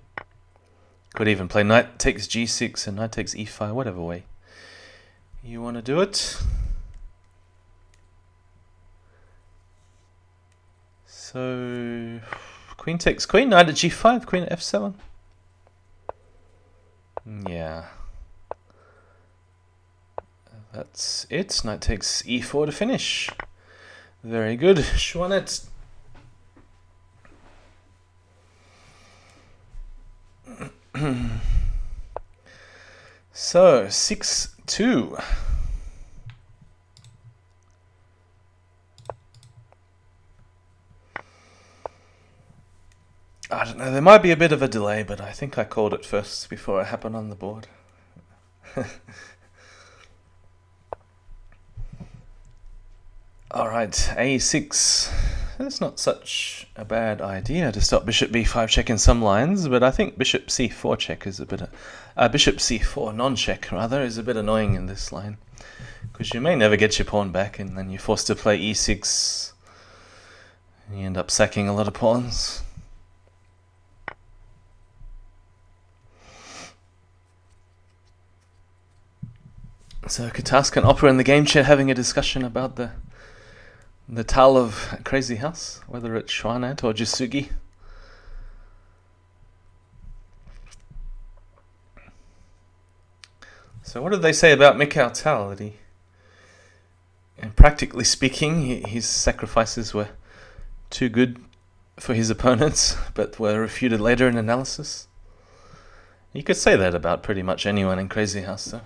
Could even play knight takes g6 and knight takes e5, whatever way you want to do it. So queen takes queen, knight at g5, queen at f7. Yeah. That's it. Knight takes e4 to finish. Very good. Xuanet. So 6-2. I don't know, there might be a bit of a delay, but I think I called it first before it happened on the board. Alright, a6. That's not such a bad idea to stop bishop b5 check in some lines, but I think bishop c4 check is a bit... bishop c4 non-check, rather, is a bit annoying in this line. Because you may never get your pawn back, and then you're forced to play e6. And you end up sacking a lot of pawns. So Kataska and Opera in the game chat having a discussion about the tale of Crazyhouse, whether it's xuanet or Jisugi. So what did they say about Mikhail Tal? That and practically speaking, his sacrifices were too good for his opponents, but were refuted later in analysis. You could say that about pretty much anyone in Crazyhouse, though.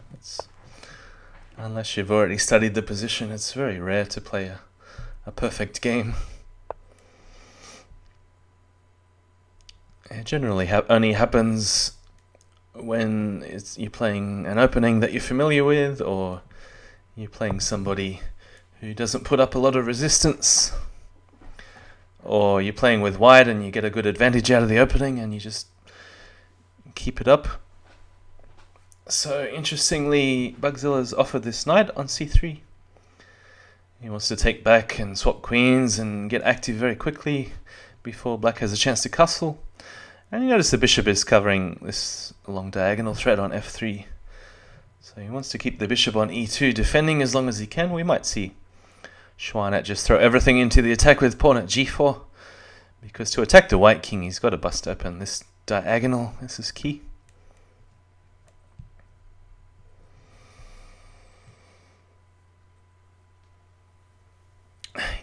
Unless you've already studied the position, it's very rare to play a perfect game. It generally only happens when you're playing an opening that you're familiar with, or you're playing somebody who doesn't put up a lot of resistance, or you're playing with white and you get a good advantage out of the opening and you just keep it up. So interestingly, Bugzilla's offered this knight on c3. He wants to take back and swap queens and get active very quickly before black has a chance to castle. And you notice the bishop is covering this long diagonal thread on f3. So he wants to keep the bishop on e2, defending as long as he can. We might see xuanet just throw everything into the attack with pawn at g4. Because to attack the white king, he's got to bust open this diagonal. This is key.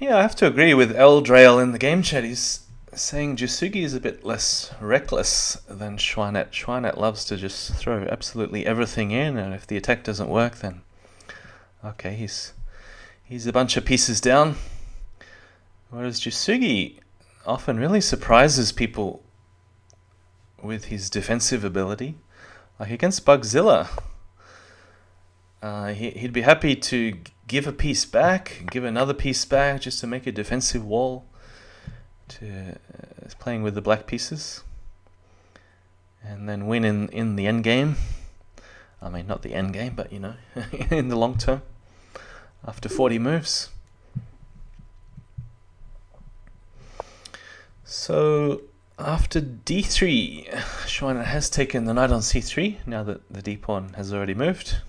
Yeah, I have to agree with Eldrail in the game chat. He's saying Jisugi is a bit less reckless than xuanet. Xuanet loves to just throw absolutely everything in, and if the attack doesn't work, then okay, he's a bunch of pieces down. Whereas Jisugi often really surprises people with his defensive ability. Like against Bugzilla, he'd be happy to give a piece back, give another piece back, just to make a defensive wall, playing with the black pieces, and then win in the end game. I mean, not the end game, but you know, in the long term, after 40 moves. So after d3, xuanet has taken the knight on c3, now that the d-pawn has already moved.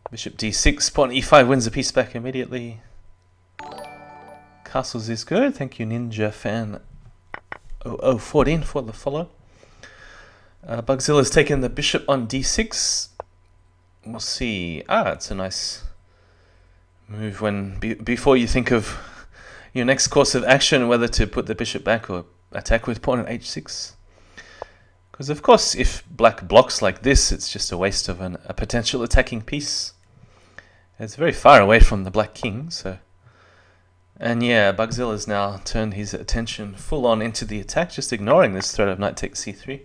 Bishop d6, pawn e5 wins a piece back immediately. Castles is good, thank you Ninja Fan 0014 for the follow. Bugzilla's taken the bishop on d6. We'll see. It's a nice move when before you think of your next course of action, whether to put the bishop back or attack with pawn at h6. Because of course, if black blocks like this, it's just a waste of a potential attacking piece. It's very far away from the black king, so. And yeah, Bugzilla's now turned his attention full on into the attack, just ignoring this threat of knight takes c3.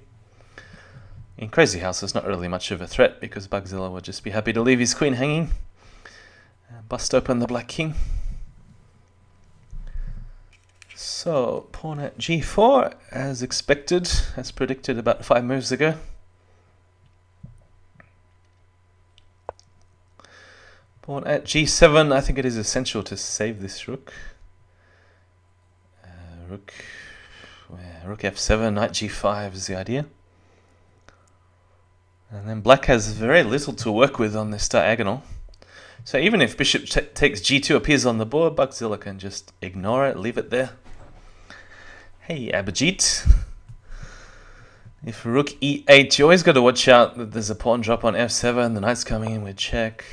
In Crazyhouse, it's not really much of a threat because Bugzilla would just be happy to leave his queen hanging, bust open the black king. So, pawn at g4, as expected, as predicted about 5 moves ago. Pawn at g7, I think it is essential to save this rook. Rook f7, knight g5 is the idea. And then black has very little to work with on this diagonal. So even if bishop takes g2 appears on the board, Bugzilla can just ignore it, leave it there. Hey Abhijit. If rook e8, you always got to watch out that there's a pawn drop on f7, the knight's coming in with check.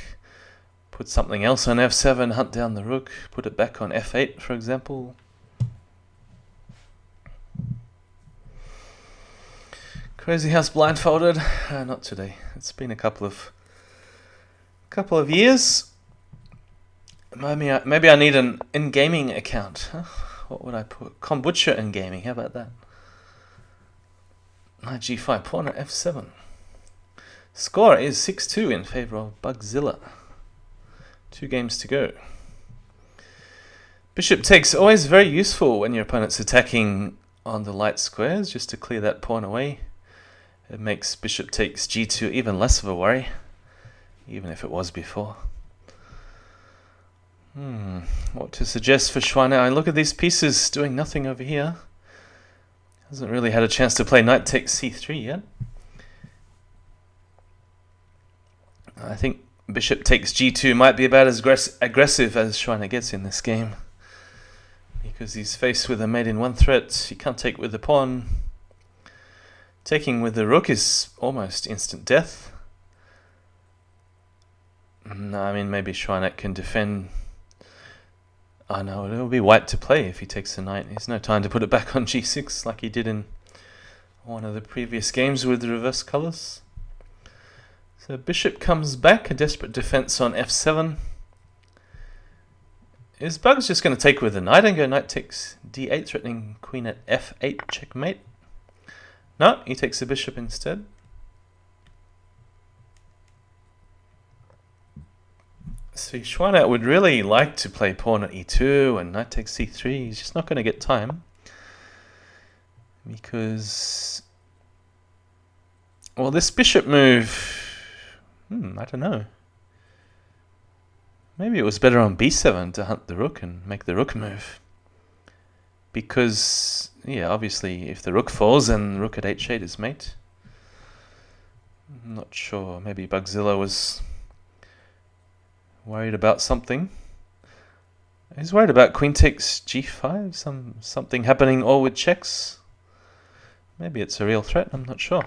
Put something else on f7, hunt down the rook, put it back on f8 for example. Crazyhouse blindfolded? Not today. It's been a couple of years. Maybe I need an in-gaming account. Huh? What would I put? Kombucha in-gaming. How about that? Knight g5, pawn at f7. Score is 6-2 in favor of Bugzilla. 2 games to go. Bishop takes, always very useful when your opponent's attacking on the light squares, just to clear that pawn away. It makes bishop takes g2 even less of a worry, even if it was before. What to suggest for xuanet? I look at these pieces doing nothing over here. Hasn't really had a chance to play knight takes c3 yet. I think bishop takes g2 might be about as aggressive as xuanet gets in this game, because he's faced with a mate in one threat. He can't take with the pawn. Taking with the rook is almost instant death. No, I mean maybe xuanet can defend. Oh no, it'll be white to play if he takes the knight. There's no time to put it back on g6 like he did in one of the previous games with the reverse colours. So bishop comes back, a desperate defense on f7. Is Bugs just going to take with the knight and go knight takes d8, threatening queen at f8, checkmate? No, he takes the bishop instead. So xuanet would really like to play pawn at e2 and knight takes c3. He's just not going to get time. Because, well, this bishop move, I don't know. Maybe it was better on b7 to hunt the rook and make the rook move. Because, yeah, obviously, if the rook falls, then rook at h8 is mate. I'm not sure. Maybe Bugzilla was worried about something. He's worried about queen takes g5, something happening all with checks. Maybe it's a real threat, I'm not sure.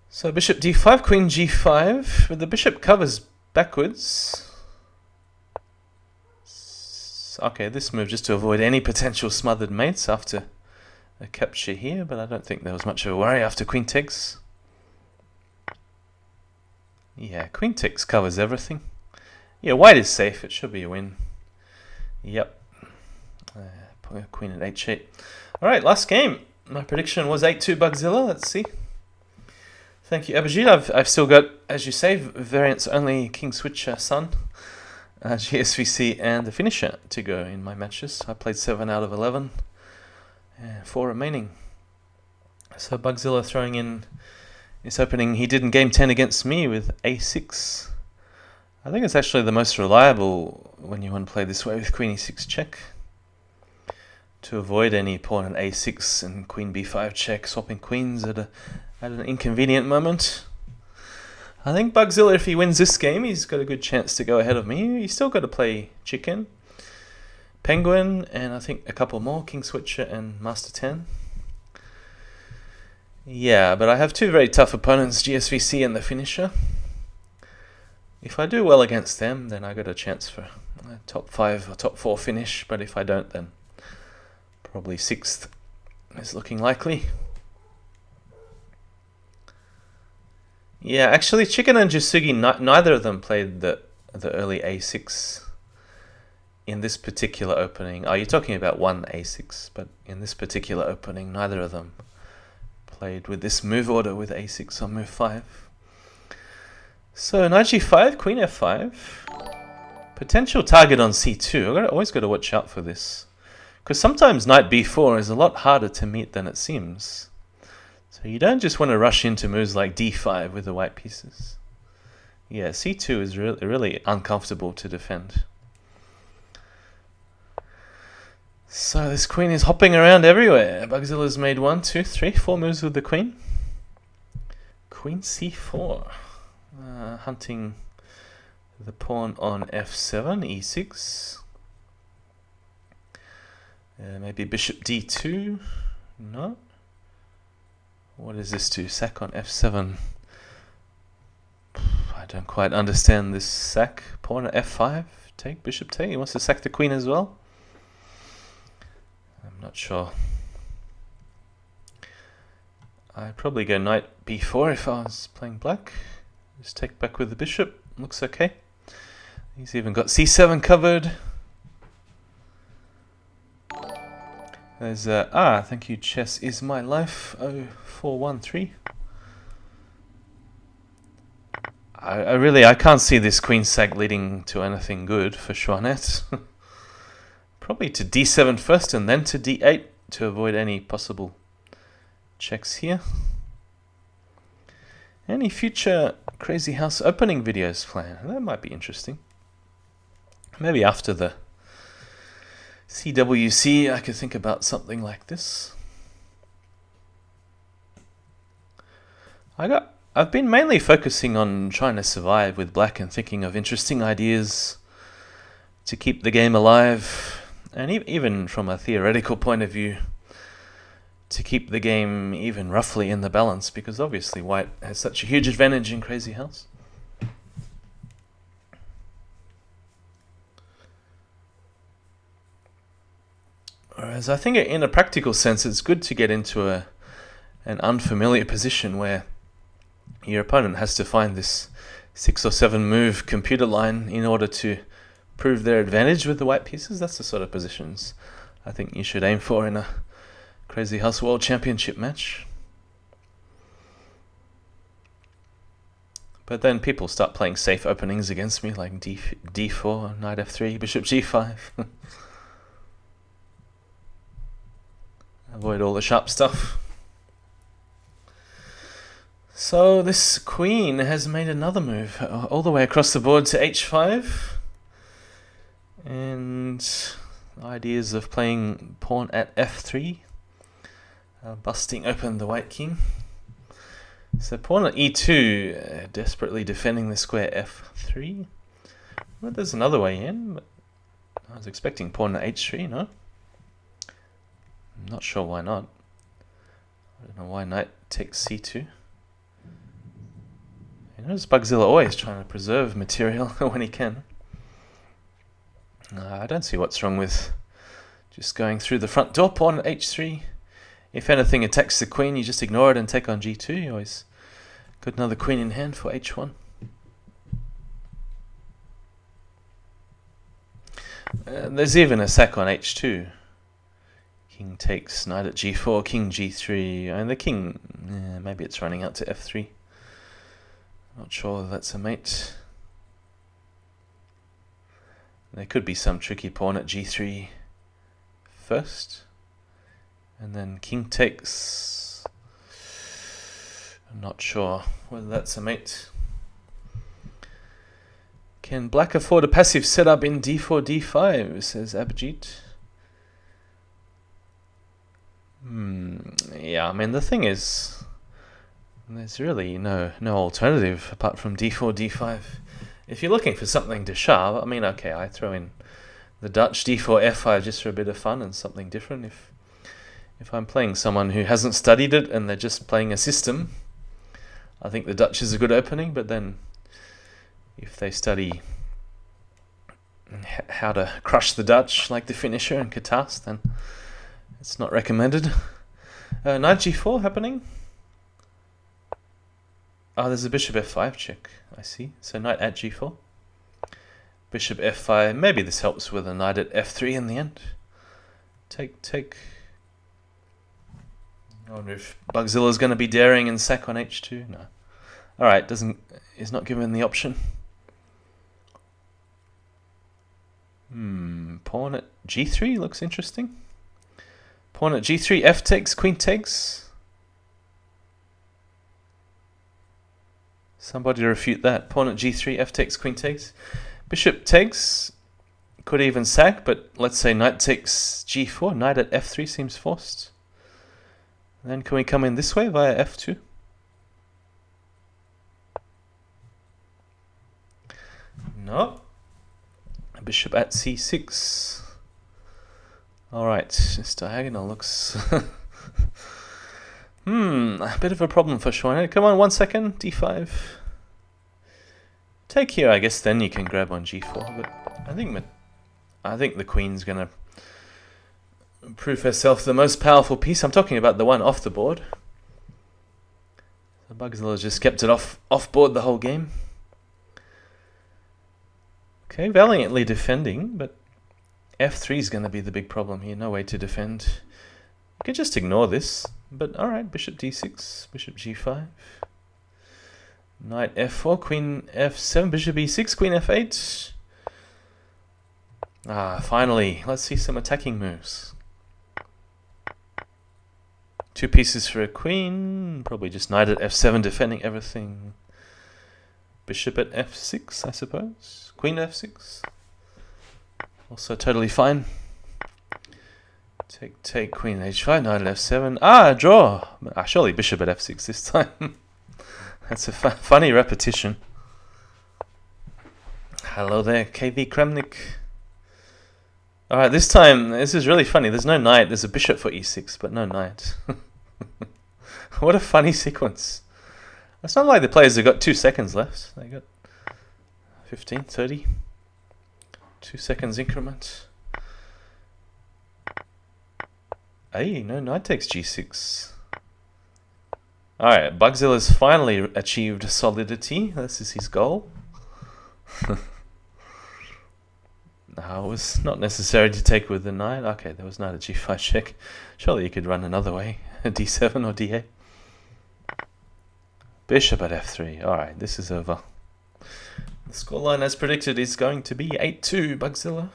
So bishop d5, queen g5, but the bishop covers backwards. Okay, this move just to avoid any potential smothered mates after a capture here, but I don't think there was much of a worry after queen takes. Yeah, queen takes covers everything. Yeah, white is safe, it should be a win. Yep. Queen at h8. Alright, last game. My prediction was 8-2 Bugzilla, let's see. Thank you, Abhijit. I've still got, as you say, variants only King Switcher Sun. GSVC and the finisher to go in my matches. I played 7 out of 11 and 4 remaining. So Bugzilla throwing in this opening he did in game 10 against me with a6. I think it's actually the most reliable when you want to play this way with queen e6 check, to avoid any pawn at a6 and queen b5 check, swapping queens at an inconvenient moment. I think Bugzilla, if he wins this game, he's got a good chance to go ahead of me. He's still got to play chicken, penguin, and I think a couple more, king switcher and master 10. Yeah, but I have 2 very tough opponents, GSVC and the finisher. If I do well against them, then I got a chance for a top 5 or top 4 finish, but if I don't, then probably 6th is looking likely. Yeah, actually, Chicken and Jasugi, neither of them played the early a6 in this particular opening. Oh, you're talking about one a6, but in this particular opening, neither of them played with this move order with a6 on move 5. So knight g5, queen f5. Potential target on c2. I've always got to watch out for this, because sometimes knight b4 is a lot harder to meet than it seems. So you don't just want to rush into moves like d5 with the white pieces. Yeah, c2 is really uncomfortable to defend. So this queen is hopping around everywhere. Bugzilla's made 1, 2, 3, 4 moves with the queen. Queen c4. Hunting the pawn on f7, e6. Maybe bishop d2. No. What is this to? Sack on f7. I don't quite understand this sack. Pawn at f5. Take, bishop take. He wants to sack the queen as well. I'm not sure. I'd probably go knight b4 if I was playing black. Just take back with the bishop. Looks okay. He's even got c7 covered. There's thank you, chess is my life. 0413. I can't see this queen sack leading to anything good for xuanet. Probably to d7 first and then to d8 to avoid any possible checks here. Any future Crazyhouse opening videos planned? That might be interesting. Maybe after the CWC I could think about something like this. I've been mainly focusing on trying to survive with black and thinking of interesting ideas to keep the game alive, and even from a theoretical point of view, to keep the game even roughly in the balance, because obviously white has such a huge advantage in Crazyhouse. Whereas I think in a practical sense it's good to get into an unfamiliar position where your opponent has to find this 6 or 7 move computer line in order to prove their advantage with the white pieces. That's the sort of positions I think you should aim for in a Crazyhouse World Championship match. But then people start playing safe openings against me, like d4, knight f3, bishop g5. Avoid all the sharp stuff. So this queen has made another move all the way across the board to h5. And ideas of playing pawn at f3. Busting open the white king. So pawn at e2, desperately defending the square f3. Well, there's another way in, but I was expecting pawn at h3, no? I'm not sure why not. I don't know why knight takes c2. You notice Bugzilla always trying to preserve material when he can. I don't see what's wrong with just going through the front door, pawn at h3. If anything attacks the queen, you just ignore it and take on g2. You always got another queen in hand for h1. There's even a sack on h2. King takes, knight at g4, king g3, and the king, maybe it's running out to f3. Not sure that's a mate. There could be some tricky pawn at g3 first. And then king takes. I'm not sure whether that's a mate. Can black afford a passive setup in d4, d5, says Abhijit. Yeah, I mean, the thing is, there's really no alternative apart from d4, d5. If you're looking for something to shove, I mean, okay, I throw in the Dutch d4, f5 just for a bit of fun and something different. If I'm playing someone who hasn't studied it and they're just playing a system, I think the Dutch is a good opening, but then if they study how to crush the Dutch like the finisher and Katas, then it's not recommended. Knight g4 happening. Oh, there's a bishop f5 check, I see. So knight at g4. Bishop f5. Maybe this helps with a knight at f3 in the end. Take. I wonder if Bugzilla's going to be daring and sack on h2. No. Alright, is not given the option. Pawn at g3 looks interesting. Pawn at g3, f takes, queen takes. Somebody refute that. Pawn at g3, f takes, queen takes. Bishop takes. Could even sack, but let's say knight takes g4. Knight at f3 seems forced. Then can we come in this way via f2? No. Bishop at c6. Alright, this diagonal looks... a bit of a problem for xuanet. Come on, 1 second. d5. Take here, I guess then you can grab on g4, but I think the queen's going to prove herself the most powerful piece. I'm talking about the one off the board. So Bugzilla just kept it off board the whole game. Okay, valiantly defending, but f3 is going to be the big problem here. No way to defend. You can just ignore this, but alright, bishop d6, bishop g5. Knight f4, queen f7, bishop e6, queen f8. Finally, let's see some attacking moves. 2 pieces for a queen, probably just knight at f7 defending everything. Bishop at f6, I suppose. Queen f6. Also totally fine. Take queen h5, knight at f7. Draw! Surely bishop at f6 this time. That's a funny repetition. Hello there, KV Kremnik. Alright, this time, this is really funny. There's no knight, there's a bishop for e6, but no knight. What a funny sequence. It's not like the players have got 2 seconds left. They got 15, 30. 2 seconds increment. Hey, no, knight takes g6. Alright, Bugzilla's finally achieved solidity. This is his goal. No, it was not necessary to take with the knight. Okay, there was knight at g5 check. Surely you could run another way. d7 or d8. Bishop at f3. Alright, this is over. The scoreline, as predicted, is going to be 8-2, Bugzilla.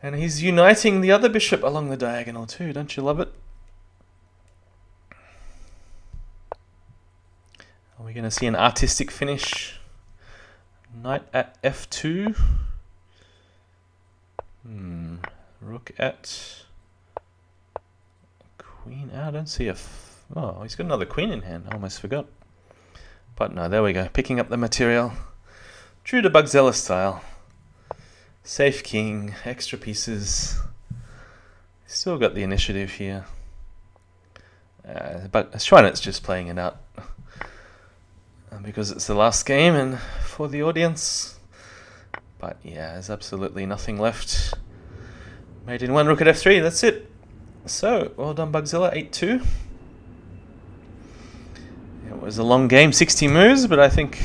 And he's uniting the other bishop along the diagonal too. Don't you love it? Are we going to see an artistic finish? Knight at f2. Rook at... Queen. I don't see a... Oh, he's got another queen in hand. I almost forgot. But no, there we go. Picking up the material. True to Bugzilla style. Safe king. Extra pieces. Still got the initiative here. But xuanet's just playing it out. Because it's the last game and for the audience. But yeah, there's absolutely nothing left. Made in 1, rook at f3. That's it. So, well done Bugzilla. 8-2. It was a long game, 60 moves, but I think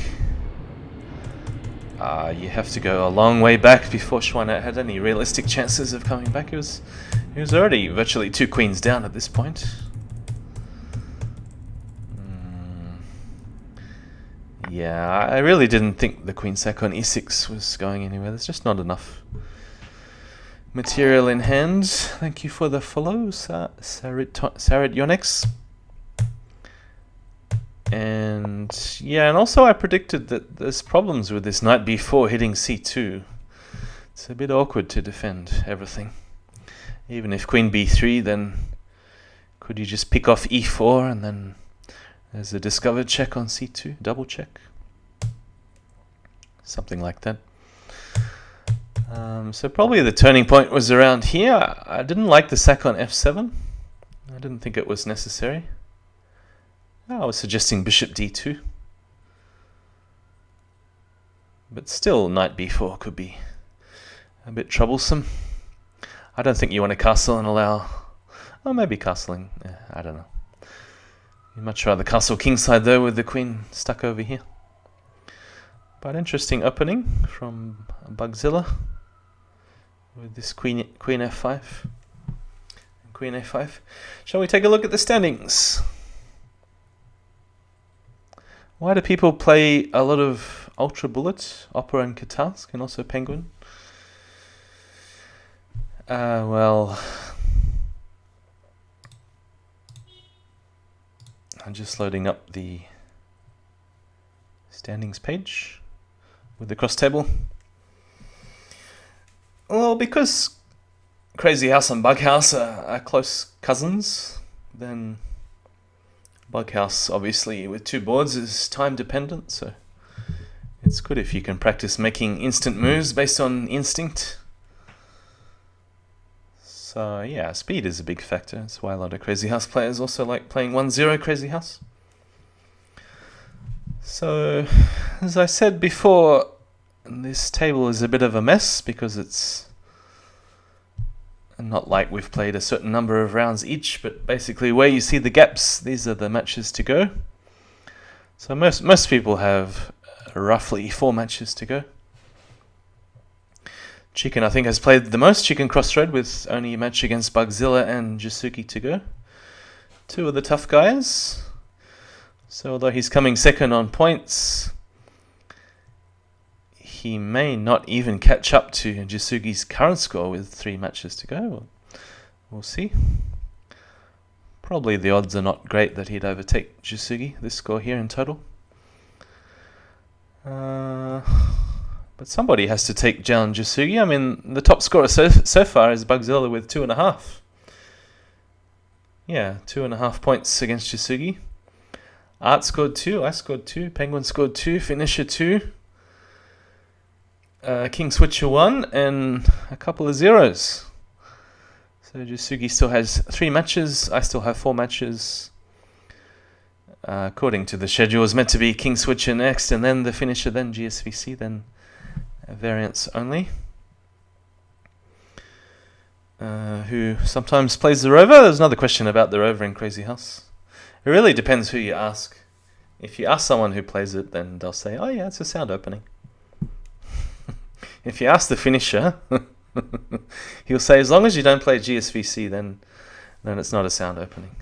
you have to go a long way back before xuanet had any realistic chances of coming back. He was already virtually 2 queens down at this point. Yeah, I really didn't think the queen sack on e6 was going anywhere. There's just not enough material in hand. Thank you for the follow, Sarit Yonex. And yeah, and also I predicted that there's problems with this knight b4 hitting c2. It's a bit awkward to defend everything. Even if queen b3, then could you just pick off e4 and then there's a discovered check on c2, double check? Something like that. So probably the turning point was around here. I didn't like the sack on f7. I didn't think it was necessary. I was suggesting bishop d2. But still, knight b4 could be a bit troublesome. I don't think you want to castle and allow... Oh, maybe castling. Yeah, I don't know. You'd much rather castle kingside though with the queen stuck over here. But interesting opening from Bugzilla with this queen f5 and queen a5. Shall we take a look at the standings? Why do people play a lot of Ultra Bullet, Opera and Katask, and also Penguin? Well, I'm just loading up the standings page with the cross table. Well, because Crazyhouse and Bughouse are close cousins, then Bughouse, obviously, with two boards is time dependent, so it's good if you can practice making instant moves based on instinct. So yeah, speed is a big factor. That's why a lot of Crazyhouse players also like playing 1-0 Crazyhouse. So, as I said before, this table is a bit of a mess because it's not like we've played a certain number of rounds each, but basically where you see the gaps, these are the matches to go. So most people have roughly 4 matches to go. Chicken, I think, has played the most. Chicken Crossroad with only a match against Bugzilla and Jasuki to go. Two of the tough guys. So although he's coming second on points, he may not even catch up to Jasugi's current score with 3 matches to go. We'll see. Probably the odds are not great that he'd overtake Jasugi, this score here in total. But somebody has to take down Jasugi. I mean, the top scorer so far is Bugzilla with 2.5. Yeah, 2.5 points against Jasugi. Art scored 2, I scored 2, Penguin scored 2, Finisher 2, King Switcher 1, and a couple of zeros. So Jasugi still has 3 matches, I still have 4 matches. According to the schedule, it was meant to be King Switcher next, and then the Finisher, then GSVC, then variants only. Who sometimes plays the Rover. There's another question about the Rover in Crazyhouse. It really depends who you ask. If you ask someone who plays it, then they'll say, oh yeah, it's a sound opening. If you ask the Finisher, he'll say, as long as you don't play GSVC, then it's not a sound opening.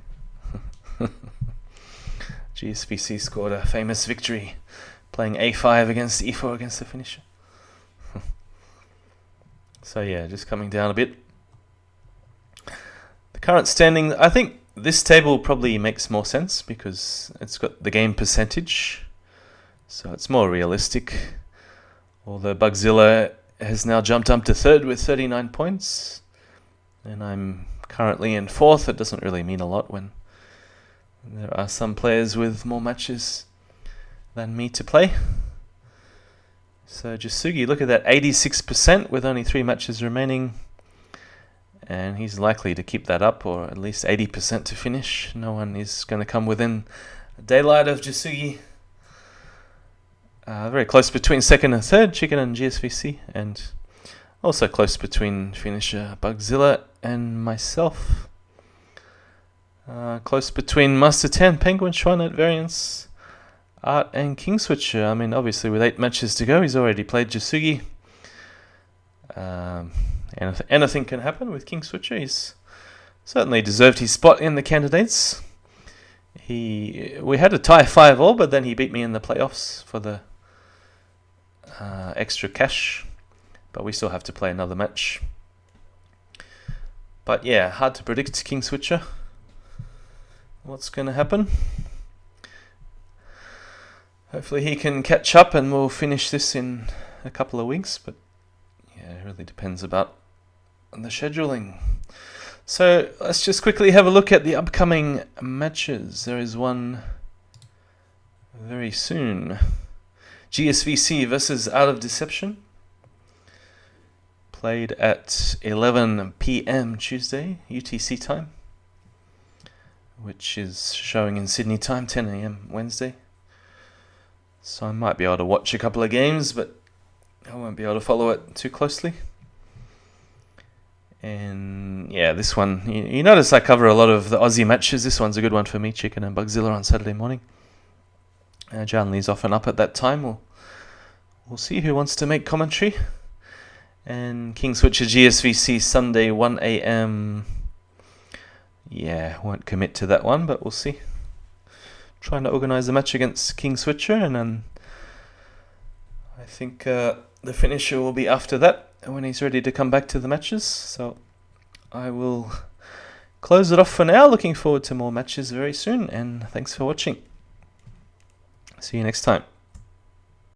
GSVC scored a famous victory playing A5 against E4 against the Finisher. So yeah, just coming down a bit. The current standing, I think this table probably makes more sense because it's got the game percentage, so it's more realistic. Although Bugzilla has now jumped up to 3rd with 39 points, and I'm currently in 4th. It doesn't really mean a lot when there are some players with more matches than me to play. So Jasugi, look at that, 86% with only 3 matches remaining. And he's likely to keep that up, or at least 80% to finish. No one is going to come within daylight of Jasugi. Very close between 2nd and 3rd, Chicken and GSVC. And also close between Finisher Bugzilla and myself. Close between Master 10, Penguin, xuanet variants, Art and King Switcher. I mean, obviously with 8 matches to go, he's already played Jasugi. Anything can happen with King Switcher. He's certainly deserved his spot in the candidates. We had a tie 5-all, but then he beat me in the playoffs for the extra cash. But we still have to play another match. But yeah, hard to predict, King Switcher. What's going to happen? Hopefully he can catch up and we'll finish this in a couple of weeks. But yeah, it really depends about the scheduling. So let's just quickly have a look at the upcoming matches. There is one very soon. GSVC versus Out of Deception. Played at 11 PM Tuesday, UTC time. Which is showing in Sydney time, 10 AM Wednesday. So I might be able to watch a couple of games, but I won't be able to follow it too closely. And yeah, this one, you notice I cover a lot of the Aussie matches. This one's a good one for me, Chicken and Bugzilla on Saturday morning. Jan Lee's often up at that time. We'll see who wants to make commentary. And King Switcher GSVC Sunday 1 AM. Yeah, won't commit to that one, but we'll see. Trying to organise a match against King Switcher, and then I think the finisher will be after that, when he's ready to come back to the matches. So I will close it off for now. Looking forward to more matches very soon, and thanks for watching. See you next time.